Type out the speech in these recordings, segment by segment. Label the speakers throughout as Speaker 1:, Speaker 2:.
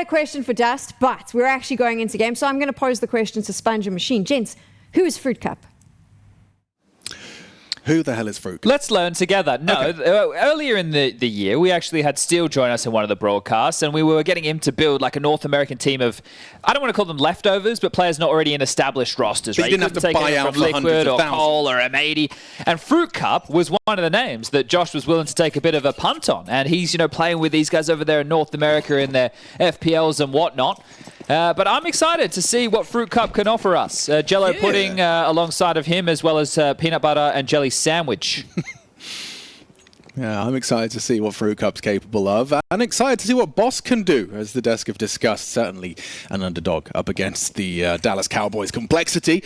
Speaker 1: a question for Dust, but we're actually going into game, so I'm going to pose the question to Sponge and Machine. Gents, who is Fruit Cup?
Speaker 2: Who the hell is Fruit?
Speaker 3: Let's learn together. No,
Speaker 2: okay.
Speaker 3: Earlier in the year, we actually had Steele join us in one of the broadcasts, and we were getting him to build like a North American team of, I don't want to call them leftovers, but players not already in established rosters.
Speaker 2: But
Speaker 3: right?
Speaker 2: you didn't have to buy out
Speaker 3: from
Speaker 2: for hundreds
Speaker 3: Liquid
Speaker 2: of
Speaker 3: or
Speaker 2: thousands.
Speaker 3: Cole or M80. And Fruit Cup was one of the names that Josh was willing to take a bit of a punt on. And he's, playing with these guys over there in North America in their FPLs and whatnot. But I'm excited to see what Fruit Cup can offer us. Jello pudding alongside of him, as well as peanut butter and jelly sandwich.
Speaker 2: Yeah, I'm excited to see what Fruit Cup's capable of, and excited to see what Boss can do, as the desk have discussed. Certainly an underdog up against the Dallas Cowboys complexity.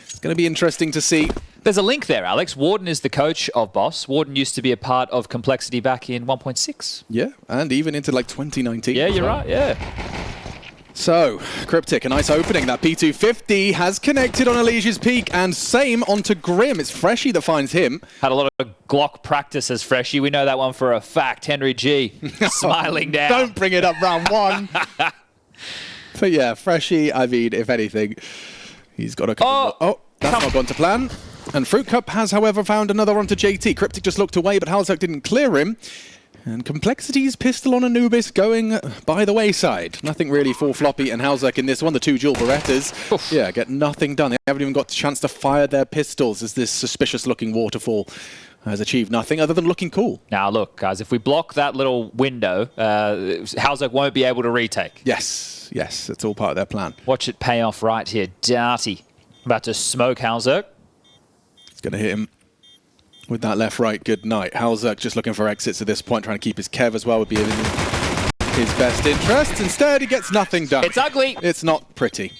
Speaker 2: It's going to be interesting to see.
Speaker 3: There's a link there, Alex. Warden is the coach of Boss. Warden used to be a part of Complexity back in 1.6.
Speaker 2: Yeah, and even into like 2019.
Speaker 3: Yeah, you're right, yeah.
Speaker 2: So, Cryptic, a nice opening. That P250 has connected on Elige's peak, and same onto Grim. It's Freshie that finds him.
Speaker 3: Had a lot of Glock practice as Freshie. We know that one for a fact. Henry G. smiling down.
Speaker 2: Don't bring it up round one. But yeah, Freshie, I mean, if anything, he's got a couple Oh, that's not gone to plan. And Fruit Cup has, however, found another onto JT. Cryptic just looked away, but Halzak didn't clear him. And Complexity's pistol on Anubis going by the wayside. Nothing really for Floppy and Halzak in this one. The two dual Berettas, yeah, get nothing done. They haven't even got a chance to fire their pistols as this suspicious-looking waterfall has achieved nothing other than looking cool.
Speaker 3: Now, look, guys, if we block that little window, Halzak won't be able to retake.
Speaker 2: Yes, it's all part of their plan.
Speaker 3: Watch it pay off right here. Darty about to smoke Halzak.
Speaker 2: It's going to hit him with that left-right good night. Halzak just looking for exits at this point, trying to keep his Kev as well would be in his best interest. Instead, he gets nothing done.
Speaker 3: It's ugly.
Speaker 2: It's not pretty.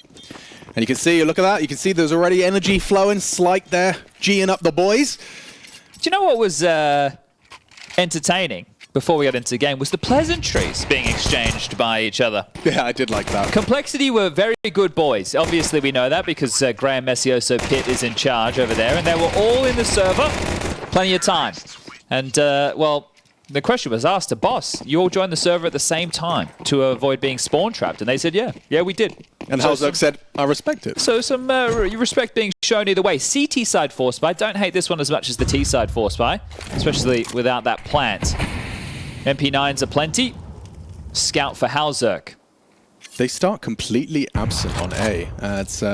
Speaker 2: And you can see, look at that, you can see there's already energy flowing, Slight there, G'ing up the boys.
Speaker 3: Do you know what was entertaining before we got into the game was the pleasantries being exchanged by each other.
Speaker 2: Yeah, I did like that.
Speaker 3: Complexity were very good boys. Obviously, we know that because Graham Messioso Pitt is in charge over there, and they were all in the server. Plenty of time. And, well, the question was asked to Boss, you all joined the server at the same time to avoid being spawn trapped. And they said, yeah, we did.
Speaker 2: And Halzak said, I respect it.
Speaker 3: So some respect being shown either way. CT side force buy. Don't hate this one as much as the T side force buy, especially without that plant. MP9s are plenty. Scout for Halzak.
Speaker 2: They start completely absent on A. It's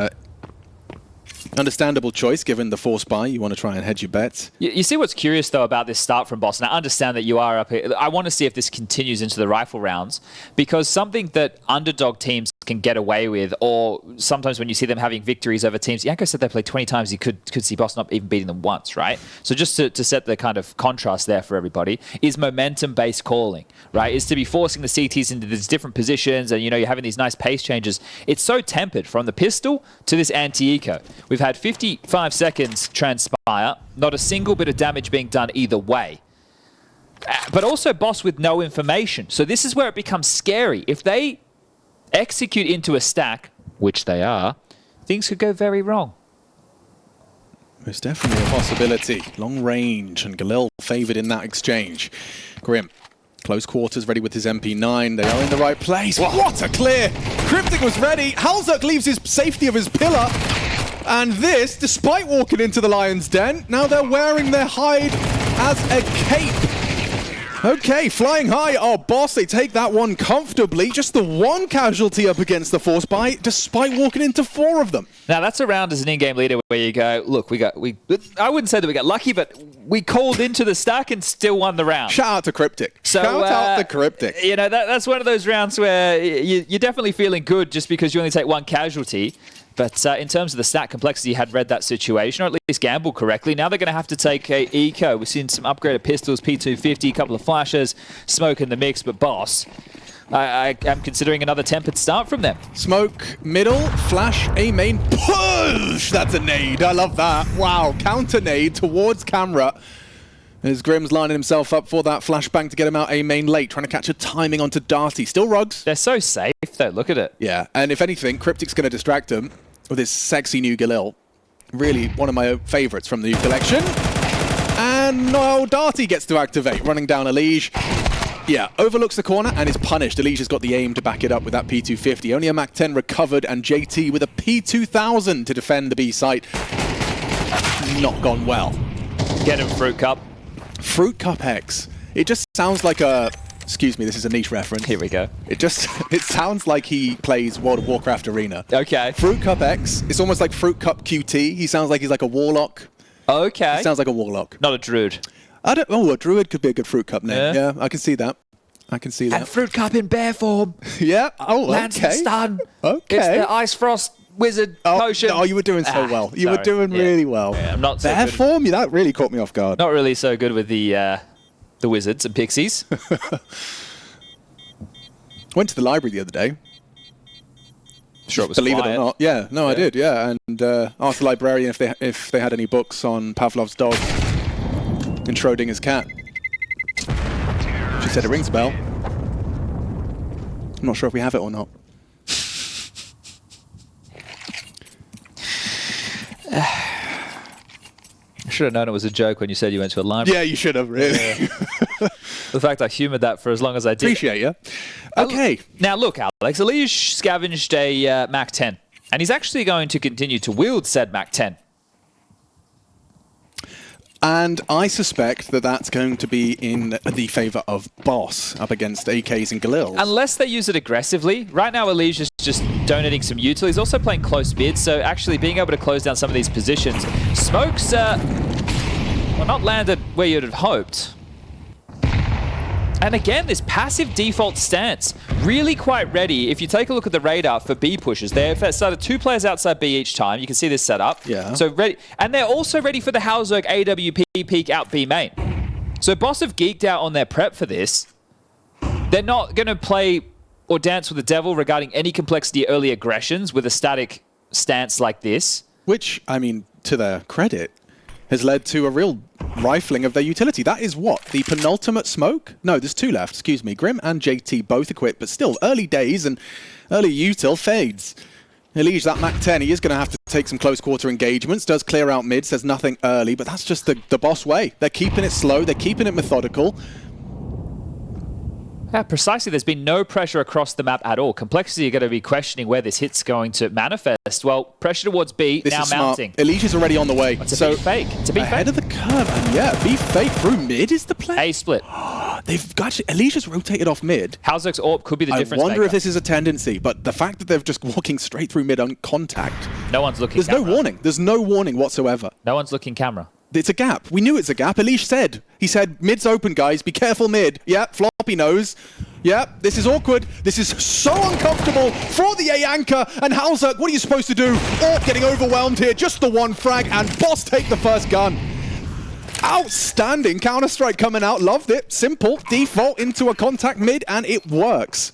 Speaker 2: understandable choice given the force buy. You want to try and hedge your bets.
Speaker 3: You see what's curious, though, about this start from Boss, and I understand that you are up here. I want to see if this continues into the rifle rounds, because something that underdog teams can get away with, or sometimes when you see them having victories over teams, Yanko said they played 20 times, you could see Boss not even beating them once, right? So just to set the kind of contrast there for everybody, is momentum-based calling, right? Is to be forcing the CTs into these different positions, and you're having these nice pace changes. It's so tempered from the pistol to this anti-eco. We've had 55 seconds transpire, not a single bit of damage being done either way. But also Boss with no information. So this is where it becomes scary. If they execute into a stack, which they are, things could go very wrong.
Speaker 2: There's definitely a possibility. Long range, and Galil favoured in that exchange. Grim, close quarters, ready with his MP9. They are in the right place. What a clear! Cryptic was ready. Halzak leaves his safety of his pillar. And this, despite walking into the Lion's Den, now they're wearing their hide as a cape. Okay, flying high. Oh, Boss, they take that one comfortably. Just the one casualty up against the force buy, despite walking into 4 of them.
Speaker 3: Now, that's a round as an in-game leader where you go, look, I wouldn't say that we got lucky, but we called into the stack and still won the round.
Speaker 2: Shout out to Cryptic. Shout out to Cryptic.
Speaker 3: That's one of those rounds where you're definitely feeling good just because you only take one casualty. But in terms of the stat, Complexity had read that situation, or at least gambled correctly. Now they're going to have to take a eco. We've seen some upgraded pistols, P250, a couple of flashes, smoke in the mix. But Boss, I am considering another tempered start from them.
Speaker 2: Smoke, middle, flash, A main, push! That's a nade. I love that. Wow, counter nade towards camera. As Grim's lining himself up for that flashbang to get him out A main late, trying to catch a timing onto Darty. Still rugs.
Speaker 3: They're so safe, though. Look at it.
Speaker 2: Yeah, and if anything, Cryptic's going to distract him with his sexy new Galil. Really one of my favourites from the new collection. And now Darty gets to activate, running down Elige. Yeah, overlooks the corner and is punished. Elige has got the aim to back it up with that P250. Only a Mach 10 recovered, and JT with a P2000 to defend the B site. Not gone well.
Speaker 3: Get him, Fruit Cup.
Speaker 2: Fruit Cup X. It just sounds like a... Excuse me, this is a niche reference.
Speaker 3: Here we go.
Speaker 2: It sounds like he plays World of Warcraft Arena.
Speaker 3: Okay.
Speaker 2: Fruit Cup X. It's almost like Fruit Cup QT. He sounds like he's like a warlock.
Speaker 3: Okay.
Speaker 2: He sounds like a warlock.
Speaker 3: Not a druid.
Speaker 2: Oh, a druid could be a good Fruit Cup name. Yeah, I can see that. I can see that.
Speaker 3: And Fruit Cup in bear form.
Speaker 2: Yeah. Oh,
Speaker 3: Lance
Speaker 2: okay.
Speaker 3: and stun.
Speaker 2: Okay.
Speaker 3: It's the Ice Frost Wizard potion.
Speaker 2: Oh, you were doing so well. You were doing really well.
Speaker 3: Yeah, I'm not so
Speaker 2: Bear
Speaker 3: good.
Speaker 2: form? That really caught me off guard.
Speaker 3: Not really so good with the wizards and pixies.
Speaker 2: Went to the library the other day.
Speaker 3: Sure, it was
Speaker 2: Believe
Speaker 3: quiet.
Speaker 2: it or not. Yeah, no, I did, yeah. And asked the librarian if they had any books on Pavlov's dog and Schrodinger's cat. She said it rings a bell. I'm not sure if we have it or not.
Speaker 3: I should have known it was a joke when you said you went to a library.
Speaker 2: Yeah, you should have, really.
Speaker 3: Yeah. The fact I humoured that for as long as I did.
Speaker 2: Appreciate you. Okay.
Speaker 3: Now look, Alex, Elige scavenged a Mach 10, and he's actually going to continue to wield said Mach 10.
Speaker 2: And I suspect that that's going to be in the favour of Boss up against AKs and Galils.
Speaker 3: Unless they use it aggressively. Right now, Elige is just donating some util. He's also playing close mid, so actually being able to close down some of these positions. Smoke's, well, not landed where you'd have hoped. And again, this passive default stance, really quite ready. If you take a look at the radar for B pushes, they've started 2 players outside B each time. You can see this setup.
Speaker 2: Yeah.
Speaker 3: So ready, and they're also ready for the Hauzerg AWP peek out B main. So Boss have geeked out on their prep for this. They're not going to play or dance with the devil regarding any complexity early aggressions with a static stance like this.
Speaker 2: Which, I mean, to their credit, has led to a real rifling of their utility. That is what? The penultimate smoke? No, there's 2 left, excuse me. Grim and JT both equipped, but still early days and early util fades. Elige, that Mach 10, he is going to have to take some close quarter engagements, does clear out mid, says nothing early, but that's just the Boss way. They're keeping it slow, they're keeping it methodical.
Speaker 3: Yeah, precisely. There's been no pressure across the map at all. Complexity, you're going to be questioning where this hit's going to manifest. Well, pressure towards B,
Speaker 2: This
Speaker 3: now
Speaker 2: is smart.
Speaker 3: mounting.
Speaker 2: Elige is already on the way.
Speaker 3: It's a B fake. It's a B
Speaker 2: ahead
Speaker 3: fake.
Speaker 2: of the curve, and yeah, B fake through mid is the play.
Speaker 3: A split.
Speaker 2: They've got Elige has rotated off mid.
Speaker 3: Hauzerg's AWP could be the difference
Speaker 2: I wonder
Speaker 3: maker.
Speaker 2: if this is a tendency, but the fact that they're just walking straight through mid on contact,
Speaker 3: No one's looking
Speaker 2: there's
Speaker 3: camera.
Speaker 2: no warning. There's no warning whatsoever.
Speaker 3: No one's looking camera.
Speaker 2: It's a gap. We knew it's a gap. Elige said. He said, mid's open, guys. Be careful mid. Yeah, floppy nose. Yeah, this is awkward. This is so uncomfortable for the A anchor. And Hauzerg, what are you supposed to do? AWP getting overwhelmed here. Just the one frag, and Boss take the first gun. Outstanding. Counter-strike coming out. Loved it. Simple. Default into a contact mid, and it works.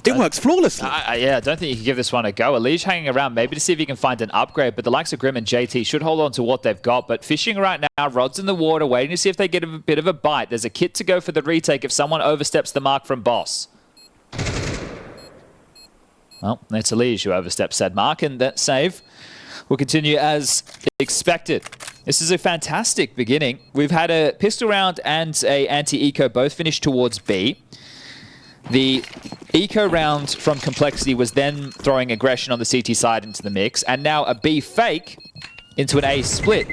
Speaker 2: It works flawlessly.
Speaker 3: Yeah, I don't think you can give this one a go. Elige hanging around maybe to see if he can find an upgrade, but the likes of Grim and JT should hold on to what they've got. But fishing right now, rods in the water, waiting to see if they get a bit of a bite. There's a kit to go for the retake if someone oversteps the mark from Boss. Well, it's Elige who oversteps said mark, and that save will continue as expected. This is a fantastic beginning. We've had a pistol round and a anti-eco both finished towards B. The eco round from Complexity was then throwing aggression on the CT side into the mix, and now a B fake into an A split.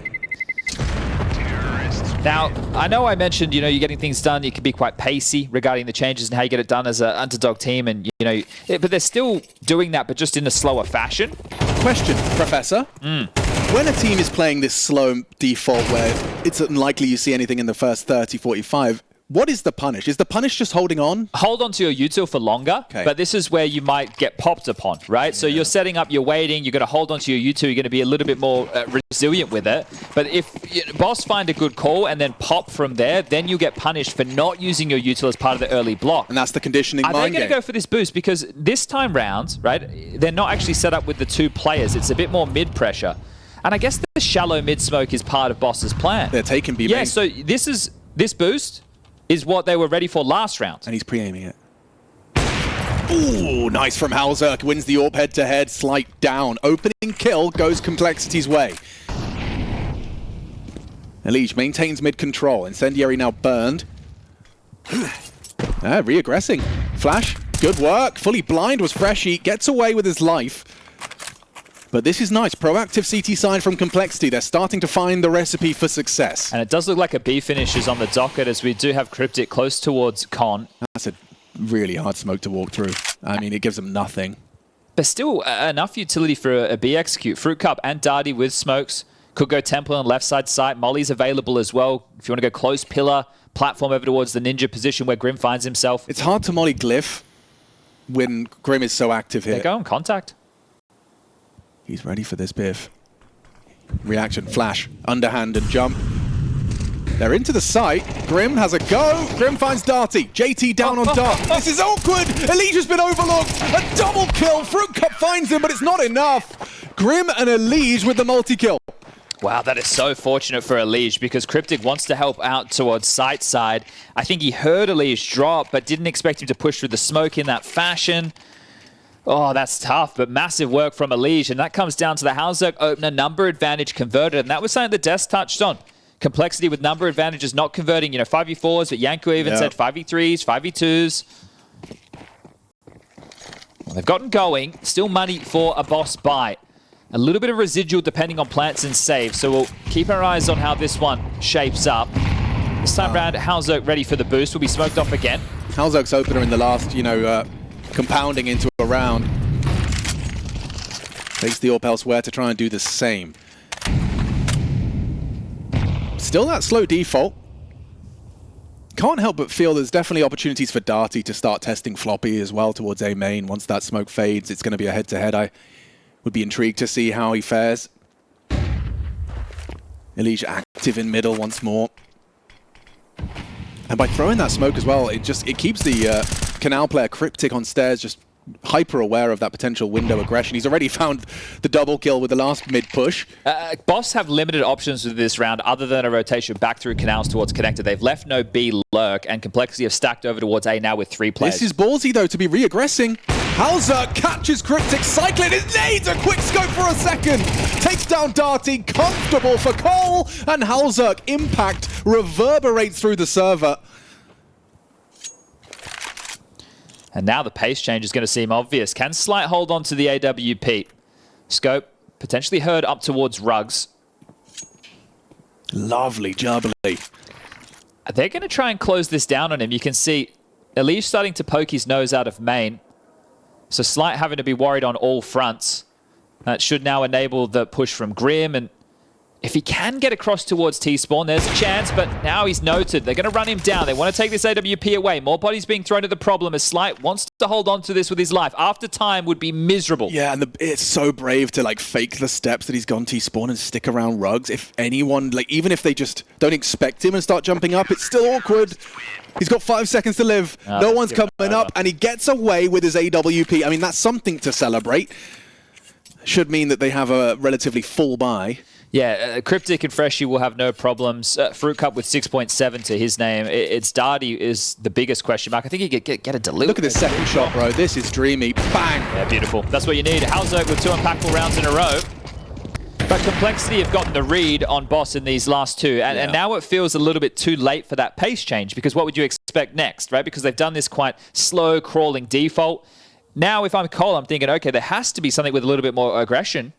Speaker 3: Now, I know I mentioned, you're getting things done, you can be quite pacey regarding the changes and how you get it done as an underdog team, and, but they're still doing that, but just in a slower fashion.
Speaker 2: Question, Professor. When a team is playing this slow default where it's unlikely you see anything in the first 30, 45, what is the punish? Is the punish just holding on?
Speaker 3: Hold on to your util for longer,
Speaker 2: okay.
Speaker 3: But this is where you might get popped upon, right? Yeah. So you're setting up, you're waiting, you're going to hold on to your util, you're going to be a little bit more resilient with it. But if Boss find a good call and then pop from there, then you get punished for not using your util as part of the early block.
Speaker 2: And that's the conditioning mind game.
Speaker 3: Are they going to go for this boost? Because this time round, right, they're not actually set up with the 2 players. It's a bit more mid-pressure. And I guess the shallow mid-smoke is part of Boss's plan.
Speaker 2: They're taking B main.
Speaker 3: Yeah, so this boost is what they were ready for last round.
Speaker 2: And he's pre-aiming it. Ooh, nice from Hauzerg. Wins the AWP head-to-head, slight down. Opening kill goes Complexity's way. Elige maintains mid-control. Incendiary now burned. Re-aggressing. Flash, good work. Fully blind was Freshy. Gets away with his life. But this is nice. Proactive CT side from Complexity. They're starting to find the recipe for success.
Speaker 3: And it does look like a B finish is on the docket as we do have Cryptic close towards Con.
Speaker 2: That's a really hard smoke to walk through. I mean, it gives them nothing.
Speaker 3: But still enough utility for a B execute. Fruit Cup and Darty with smokes. Could go Temple on left side site. Molly's available as well. If you want to go close pillar, platform over towards the ninja position where Grim finds himself.
Speaker 2: It's hard to Molly Glyph when Grim is so active here.
Speaker 3: There you go, on contact.
Speaker 2: He's ready for this biff. Reaction, flash, underhand and jump. They're into the site. Grim has a go. Grim finds Darty. JT down on Dart. This is awkward. Elijah's been overlooked. A double kill. Fruit Cup finds him, but it's not enough. Grim and Elige with the multi-kill.
Speaker 3: Wow, that is so fortunate for Elige because Cryptic wants to help out towards site side. I think he heard Elige drop, but didn't expect him to push through the smoke in that fashion. Oh, that's tough, but massive work from Elige, and that comes down to the Halzerk opener number advantage converted, and that was something that Des touched on. Complexity with number advantages not converting, 5v4s, but Yanko even said 5v3s, 5v2s. Well, they've gotten going. Still money for a boss buy. A little bit of residual depending on plants and saves, so we'll keep our eyes on how this one shapes up. This time round, Halzerk ready for the boost. Will be smoked off again.
Speaker 2: Halzerk's opener in the last, compounding into a round. Takes the AWP elsewhere to try and do the same. Still that slow default. Can't help but feel there's definitely opportunities for Darty to start testing Floppy as well towards A main. Once that smoke fades, it's going to be a head-to-head. I would be intrigued to see how he fares. Elige active in middle once more. And by throwing that smoke as well, it keeps the Canal player Cryptic on stairs just hyper aware of that potential window aggression. He's already found the double kill with the last mid push.
Speaker 3: Boss have limited options with this round other than a rotation back through canals towards connector. They've left no B lurk, and Complexity have stacked over towards A now with 3 players.
Speaker 2: This is ballsy though to be re-aggressing. Halzerk catches Cryptic, cycling his nades, a quick scope for a second. Takes down Darty, comfortable for Cole, and Halzerk impact reverberates through the server.
Speaker 3: And now the pace change is going to seem obvious. Can Slight hold on to the AWP? Scope potentially heard up towards Rugs.
Speaker 2: Lovely jubbly.
Speaker 3: They're going to try and close this down on him. You can see Elige starting to poke his nose out of main. So Slight having to be worried on all fronts. That should now enable the push from Grim, and if he can get across towards T-Spawn, there's a chance, but now he's noted. They're going to run him down. They want to take this AWP away. More bodies being thrown at the problem as Slight wants to hold on to this with his life. After time would be miserable.
Speaker 2: Yeah, and it's so brave to fake the steps that he's gone T-Spawn and stick around Rugs. If anyone, even if they just don't expect him and start jumping up, it's still awkward. He's got 5 seconds to live. No one's coming up, and he gets away with his AWP. I mean, that's something to celebrate. Should mean that they have a relatively full buy.
Speaker 3: Yeah, Cryptic and Freshy will have no problems. Fruit Cup with 6.7 to his name. It's Darty is the biggest question mark. I think he could get a delivery.
Speaker 2: Look at this second shot, bro. This is dreamy. Bang!
Speaker 3: Yeah, beautiful. That's what you need. Halzerk with 2 impactful rounds in a row. But Complexity have gotten the read on Boss in these last 2. And now it feels a little bit too late for that pace change, because what would you expect next, right? Because they've done this quite slow, crawling default. Now, if I'm Cole, I'm thinking, okay, there has to be something with a little bit more aggression.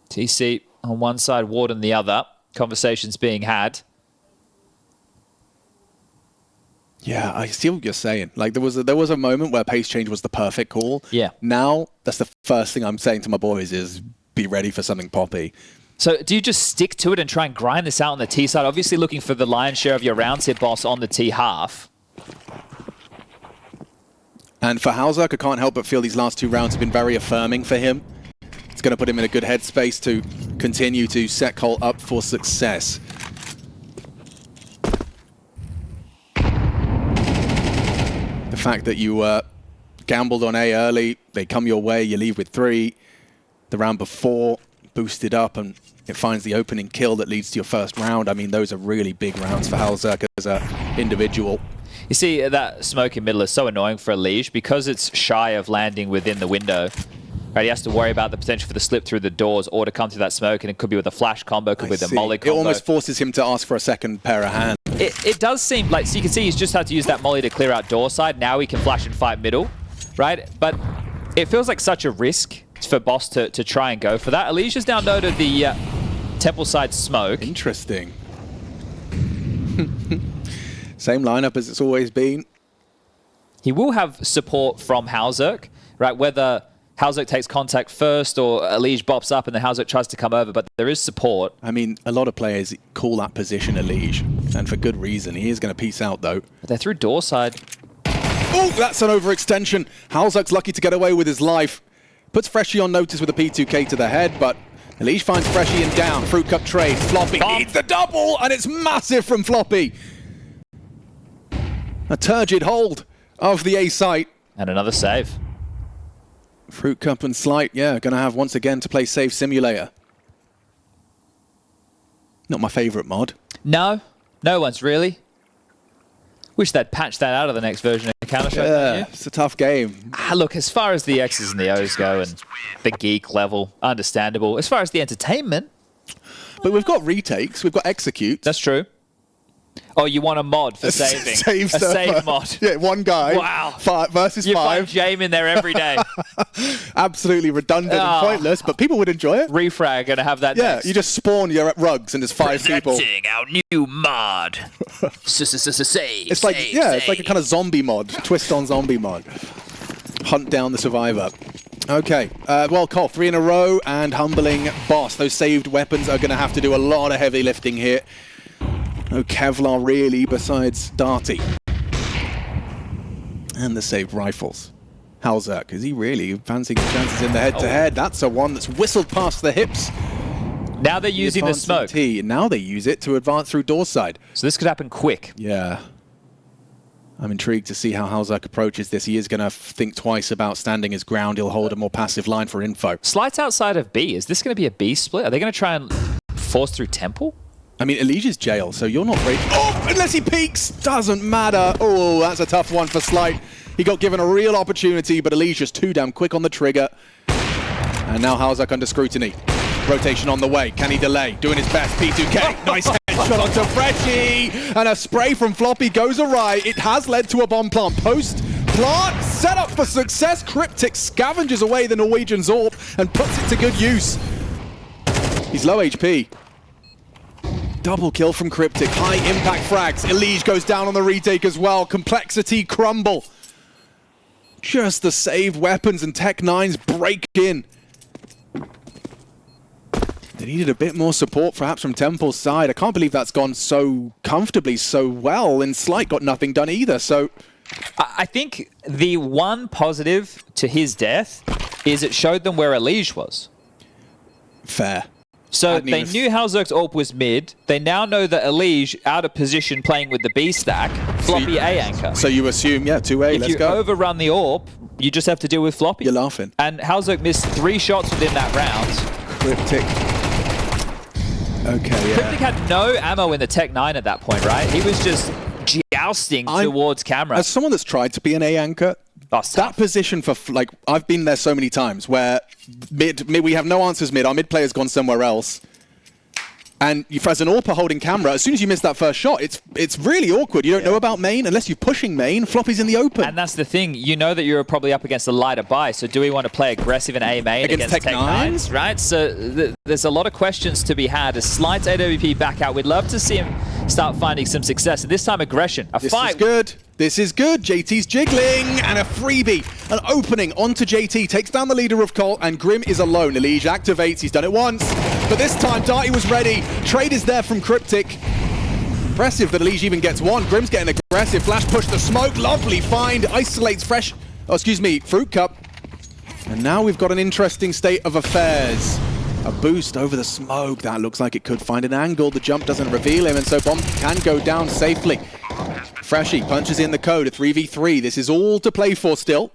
Speaker 3: TC on one side, Ward on the other. Conversations being had.
Speaker 2: Yeah, I see what you're saying. There was a moment where pace change was the perfect call.
Speaker 3: Yeah.
Speaker 2: Now, that's the first thing I'm saying to my boys is be ready for something poppy.
Speaker 3: So do you just stick to it and try and grind this out on the T side? Obviously looking for the lion's share of your rounds here, Boss, on the T half.
Speaker 2: And for Halzerk, I can't help but feel these last 2 rounds have been very affirming for him. It's going to put him in a good headspace to continue to set Cole up for success. The fact that you gambled on A early, they come your way, you leave with 3. The round before, boosted up, and it finds the opening kill that leads to your first round. I mean, those are really big rounds for Halzerk as an individual.
Speaker 3: You see, that smoke in middle is so annoying for Elige because it's shy of landing within the window. Right, he has to worry about the potential for the slip through the doors or to come through that smoke, and it could be with a flash combo, could be with a molly combo.
Speaker 2: It almost forces him to ask for a second pair of hands.
Speaker 3: It does seem like, so you can see he's just had to use that molly to clear out door side. Now he can flash and fight middle, right? But it feels like such a risk for Boss to try and go for that. Alicia's now noted the temple side smoke.
Speaker 2: Interesting. Same lineup as it's always been.
Speaker 3: He will have support from Hauzerk, right? Whether Hauzerk takes contact first or Elige bops up and then Hauzerk tries to come over, but there is support.
Speaker 2: I mean, a lot of players call that position Elige, and for good reason. He is going to peace out, though.
Speaker 3: But they're through door side.
Speaker 2: Oh, that's an overextension. Hauzerk's lucky to get away with his life. Puts Freshie on notice with a P2K to the head, but Elige finds Freshie and down. Fruit Cup trade. Floppy needs the double, and it's massive from Floppy. A turgid hold of the A site.
Speaker 3: And another save.
Speaker 2: Fruit Cup and Slight, yeah, going to have once again to play Save Simulator. Not my favourite mod.
Speaker 3: No, no one's really. Wish they'd patch that out of the next version of Counter-Strike.
Speaker 2: Yeah, it's a tough game.
Speaker 3: Look, as far as the X's and the O's go and the geek level, understandable. As far as the entertainment.
Speaker 2: But we've got retakes, we've got executes.
Speaker 3: That's true. Oh, you want a mod for saving?
Speaker 2: Save
Speaker 3: a save mod.
Speaker 2: Yeah, one guy.
Speaker 3: Wow.
Speaker 2: Versus
Speaker 3: you
Speaker 2: 5.
Speaker 3: find Jame in there every day.
Speaker 2: Absolutely redundant and pointless, but people would enjoy it.
Speaker 3: Refrag gonna have that next.
Speaker 2: You just spawn your rugs and there's 5 people.
Speaker 3: Presenting our new mod. Save.
Speaker 2: It's like, it's like a kind of zombie mod. Twist on zombie mod. Hunt down the survivor. Okay, well, Cole, 3 in a row and humbling Boss. Those saved weapons are going to have to do a lot of heavy lifting here. No Kevlar really, besides Darty. And the saved rifles. Hauzerk, is he really fancying the chances in the head-to-head? That's a one that's whistled past the hips.
Speaker 3: Now they're using the smoke.
Speaker 2: And now they use it to advance through door side.
Speaker 3: So this could happen quick.
Speaker 2: Yeah. I'm intrigued to see how Hauzerk approaches this. He is going to think twice about standing his ground. He'll hold a more passive line for info.
Speaker 3: Slights outside of B. Is this going to be a B split? Are they going to try and force through Temple?
Speaker 2: I mean, Elige's jail, so you're not great. Oh, unless he peeks! Doesn't matter. Oh, that's a tough one for Slight. He got given a real opportunity, but Elige just too damn quick on the trigger. And now Hauzerk under scrutiny. Rotation on the way. Can he delay? Doing his best. P2K. Nice headshot onto Freshie. And a spray from Floppy goes awry. It has led to a bomb plant. Post plant set up for success. Cryptic scavenges away the Norwegian Zorp and puts it to good use. He's low HP. Double kill from Cryptic. High impact frags. Elige goes down on the retake as well. Complexity crumble. Just the saved weapons and Tech 9s break in. They needed a bit more support perhaps from Temple's side. I can't believe that's gone so comfortably, so well, and Slight got nothing done either, so...
Speaker 3: I think the one positive to his death is it showed them where Elige was.
Speaker 2: Fair.
Speaker 3: So they knew Hauzerk's AWP was mid. They now know that Elige, out of position playing with the B stack, Floppy A anchor.
Speaker 2: So you assume, yeah, 2A, let's go.
Speaker 3: If you overrun the AWP, you just have to deal with Floppy.
Speaker 2: You're laughing.
Speaker 3: And Hauzerk missed 3 shots within that round.
Speaker 2: Cryptic. Okay, yeah.
Speaker 3: Cryptic had no ammo in the Tech 9 at that point, right? He was just jousting towards camera.
Speaker 2: As someone that's tried to be an A anchor, that position for, like, I've been there so many times where mid, we have no answers mid, our mid player's gone somewhere else. And as an AWPer holding camera, as soon as you miss that first shot, it's really awkward. You don't know about main unless you're pushing main. Floppy's in the open.
Speaker 3: And that's the thing. You know that you're probably up against a lighter buy. So do we want to play aggressive in A main against Tech 9s? Right? So there's a lot of questions to be had. As Slight AWP back out, we'd love to see him start finding some success. And this time aggression. A fight.
Speaker 2: This is good. This is good. JT's jiggling and a freebie. An opening onto JT. Takes down the leader of Colt and Grim is alone. Elige activates. He's done it once. But this time Darty was ready. Trade is there from Cryptic. Impressive that Elige even gets one. Grim's getting aggressive. Flash push the smoke. Lovely find. Isolates Fruit Cup. And now we've got an interesting state of affairs. A boost over the smoke. That looks like it could find an angle. The jump doesn't reveal him, and so Bomb can go down safely. Freshie punches in the code, a 3v3. This is all to play for still.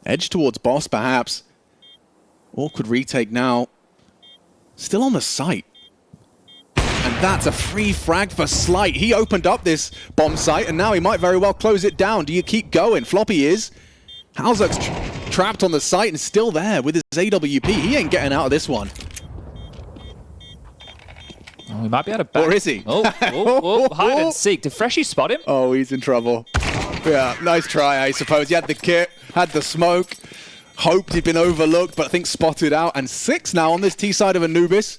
Speaker 2: Edge towards Boss, perhaps. Awkward retake now. Still on the site. And that's a free frag for Slight. He opened up this bomb site, and now he might very well close it down. Do you keep going? Floppy is. Hauzerk's trapped on the site and still there with his AWP. He ain't getting out of this one.
Speaker 3: Oh, he might be able to back.
Speaker 2: Or is he?
Speaker 3: Hide and seek. Did Freshie spot him?
Speaker 2: Oh, he's in trouble. Yeah, nice try, I suppose. He had the kit, had the smoke, hoped he'd been overlooked, but I think spotted out. And 6 now on this T side of Anubis.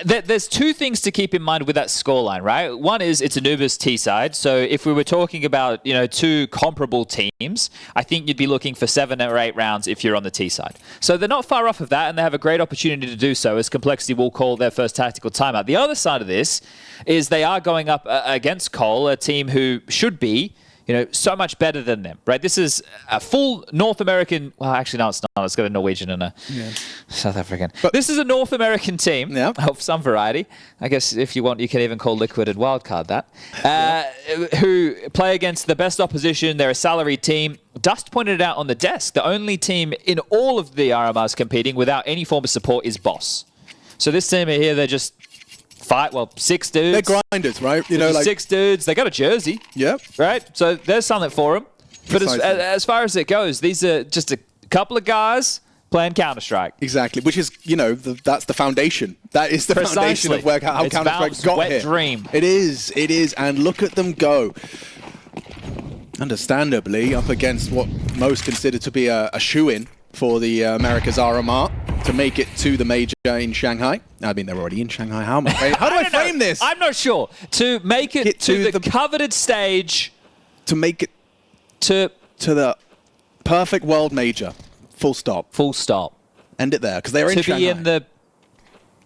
Speaker 3: There's 2 things to keep in mind with that scoreline, right? One is it's Anubis T side. So if we were talking about, 2 comparable teams, I think you'd be looking for 7 or 8 rounds if you're on the T side. So they're not far off of that, and they have a great opportunity to do so as Complexity will call their first tactical timeout. The other side of this is they are going up against Cole, a team who should be so much better than them, right? This is a full North American... Well, actually, no, it's not. It's got a Norwegian and a South African. But this is a North American team of some variety. I guess if you want, you can even call Liquid and Wildcard that. Who play against the best opposition. They're a salaried team. Dust pointed it out on the desk. The only team in all of the RMRs competing without any form of support is Boss. So this team here, they're just... 6 dudes.
Speaker 2: They're grinders, right?
Speaker 3: 6 dudes. They got a jersey.
Speaker 2: Yep.
Speaker 3: Right? So there's something for them. But as far as it goes, these are just a couple of guys playing Counter-Strike.
Speaker 2: Exactly. Which is, that's the foundation. That is the foundation of how Counter-Strike got here.
Speaker 3: Dream.
Speaker 2: It is. It is. And look at them go. Understandably, up against what most consider to be a shoe-in for the America's RMR to make it to the major in Shanghai. I mean, they're already in Shanghai. How do I frame this?
Speaker 3: I'm not sure. To make it to the coveted stage.
Speaker 2: To make it to the perfect world major. Full stop.
Speaker 3: Full stop.
Speaker 2: End it there, because they're in Shanghai.
Speaker 3: To be in the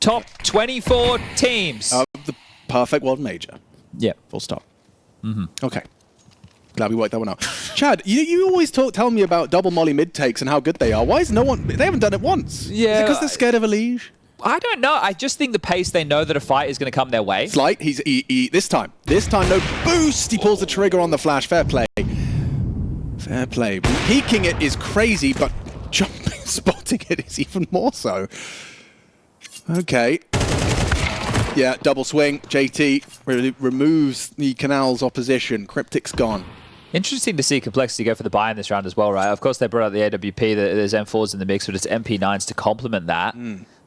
Speaker 3: top 24 teams.
Speaker 2: Of the perfect world major.
Speaker 3: Yeah.
Speaker 2: Full stop. Okay. Glad we worked that one out. Chad, you always tell me about double molly mid takes and how good they are. Why is no one... They haven't done it once.
Speaker 3: Yeah.
Speaker 2: Is it because they're scared of Elige?
Speaker 3: I don't know. I just think the pace, they know that a fight is going to come their way.
Speaker 2: Slight. This time, no boost. He pulls the trigger on the flash. Fair play. Fair play. Peeking it is crazy, but jumping, spotting it is even more so. Okay. Yeah, double swing. JT removes the Canal's opposition. Cryptic's gone.
Speaker 3: Interesting to see Complexity go for the buy in this round as well, right? Of course, they brought out the AWP. There's M4s in the mix, but it's MP9s to complement that.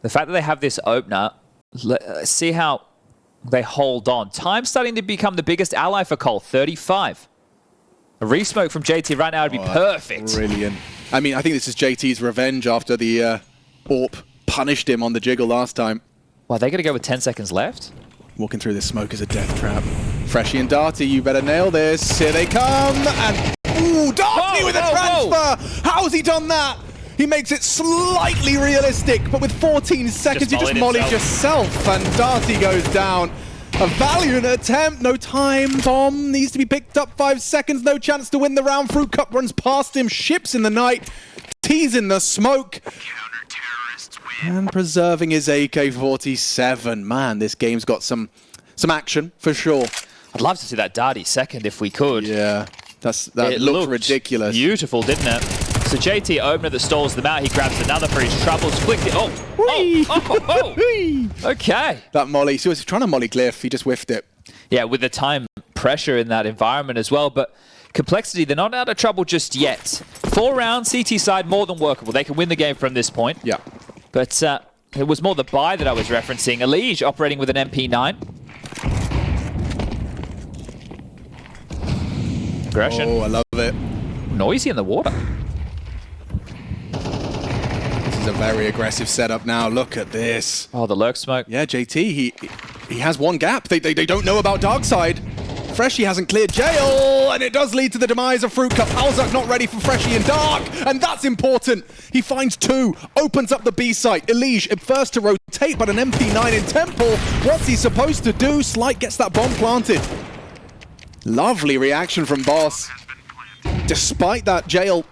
Speaker 3: The fact that they have this opener, let's see how they hold on. Time's starting to become the biggest ally for Cole, 35. A resmoke from JT right now would be perfect.
Speaker 2: Brilliant. I mean, I think this is JT's revenge after the AWP punished him on the jiggle last time.
Speaker 3: Well, they're going to go with 10 seconds left.
Speaker 2: Walking through this smoke is a death trap. Freshie and Darty, you better nail this. Here they come. And, ooh, Darty with a transfer. How's he done that? He makes it slightly realistic, but with 14 seconds, you just mollied yourself. And Darty goes down. A valiant attempt. No time. Bomb needs to be picked up. 5 seconds. No chance to win the round. Fruit Cup runs past him. Ships in the night. T's in the smoke. And preserving his AK-47. Man, this game's got some action for sure.
Speaker 3: I'd love to see that Darty second if we could.
Speaker 2: Yeah, that looked ridiculous.
Speaker 3: Beautiful, didn't it? So JT opener that stalls them out. He grabs another for his troubles. Flicked it. Okay.
Speaker 2: That molly. So he was trying to molly Glyph. He just whiffed it.
Speaker 3: Yeah, with the time pressure in that environment as well. But Complexity, they're not out of trouble just yet. 4 rounds, CT side, more than workable. They can win the game from this point.
Speaker 2: Yeah.
Speaker 3: But it was more the buy that I was referencing. Elige operating with an MP9. Aggression.
Speaker 2: Oh, I love it.
Speaker 3: Noisy in the water.
Speaker 2: This is a very aggressive setup now. Look at this.
Speaker 3: Oh, the lurk smoke.
Speaker 2: Yeah, JT, he has one gap. They don't know about Darkside. Freshie hasn't cleared jail, and it does lead to the demise of Fruit Cup. Alzak not ready for Freshie in Dark, and that's important. He finds 2, opens up the B site. Elige at first to rotate, but an MP9 in Temple. What's he supposed to do? Slight gets that bomb planted. Lovely reaction from Boss. Despite that jail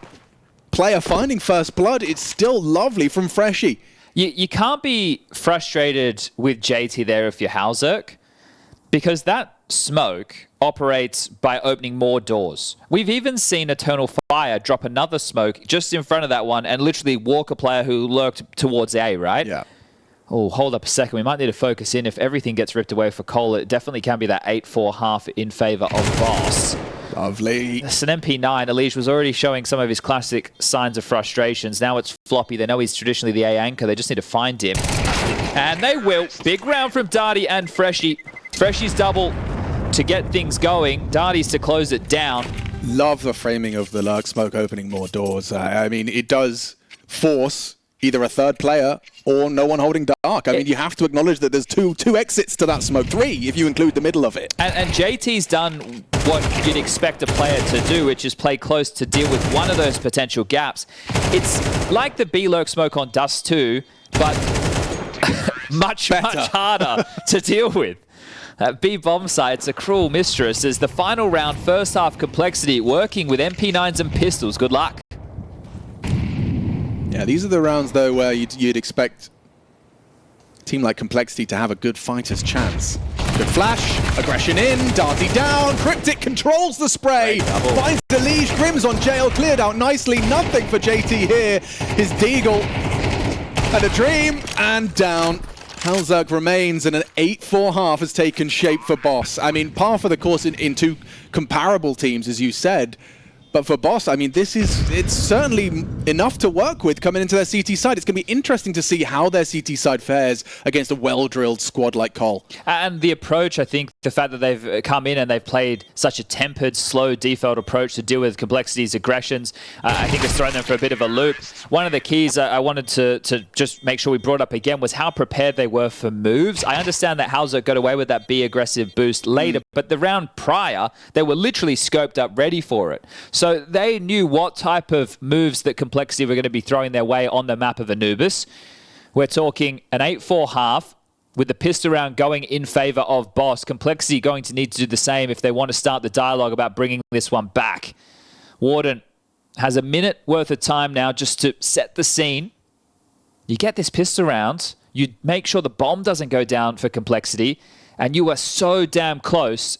Speaker 2: player finding first blood, it's still lovely from Freshie.
Speaker 3: You can't be frustrated with JT there if you're Halzerk, because that smoke operates by opening more doors. We've even seen Eternal Fire drop another smoke just in front of that one and literally walk a player who lurked towards A, right?
Speaker 2: Yeah.
Speaker 3: Oh, hold up a second. We might need to focus in. If everything gets ripped away for Cole, it definitely can be that 8-4 half in favor of Boss.
Speaker 2: Lovely.
Speaker 3: It's an MP9. Elish was already showing some of his classic signs of frustrations. Now it's Floppy. They know he's traditionally the A anchor. They just need to find him. And they will. Big round from Darty and Freshie. Freshie's double to get things going. Darty's to close it down.
Speaker 2: Love the framing of the Lurk Smoke opening more doors. I mean, it does force either a third player or no one holding dark. I mean, you have to acknowledge that there's two exits to that smoke. 3 if you include the middle of it.
Speaker 3: And JT's done what you'd expect a player to do, which is play close to deal with one of those potential gaps. It's like the B Lurk Smoke on Dust 2, but much harder to deal with. B bomb site's a cruel mistress as the final round, first half complexity, working with MP9s and pistols. Good luck.
Speaker 2: Yeah, these are the rounds, though, where you'd expect a team like Complexity to have a good fighter's chance. Good flash, aggression in, Darty down, Cryptic controls the spray, finds Elish, Grim's on jail, cleared out nicely, nothing for JT here. His Deagle and a dream, and down. Halzerg remains, and an 8-4 half has taken shape for Boss. I mean, par for the course in two comparable teams, as you said. But for Boss, I mean, it's certainly enough to work with coming into their CT side. It's going to be interesting to see how their CT side fares against a well-drilled squad like Cole. And
Speaker 3: the approach, I think, the fact that they've come in and they've played such a tempered, slow default approach to deal with Complexity's aggressions, I think it's thrown them for a bit of a loop. One of the keys I wanted to just make sure we brought up again was how prepared they were for moves. I understand that Hauser got away with that be aggressive boost later, but the round prior, they were literally scoped up ready for it. So they knew what type of moves that Complexity were going to be throwing their way on the map of Anubis. We're talking an 8-4 half with the pistol round going in favor of Boss. Complexity going to need to do the same if they want to start the dialogue about bringing this one back. Warden has a minute worth of time now just to set the scene. You get this pistol round, you make sure the bomb doesn't go down for Complexity, and you are so damn close.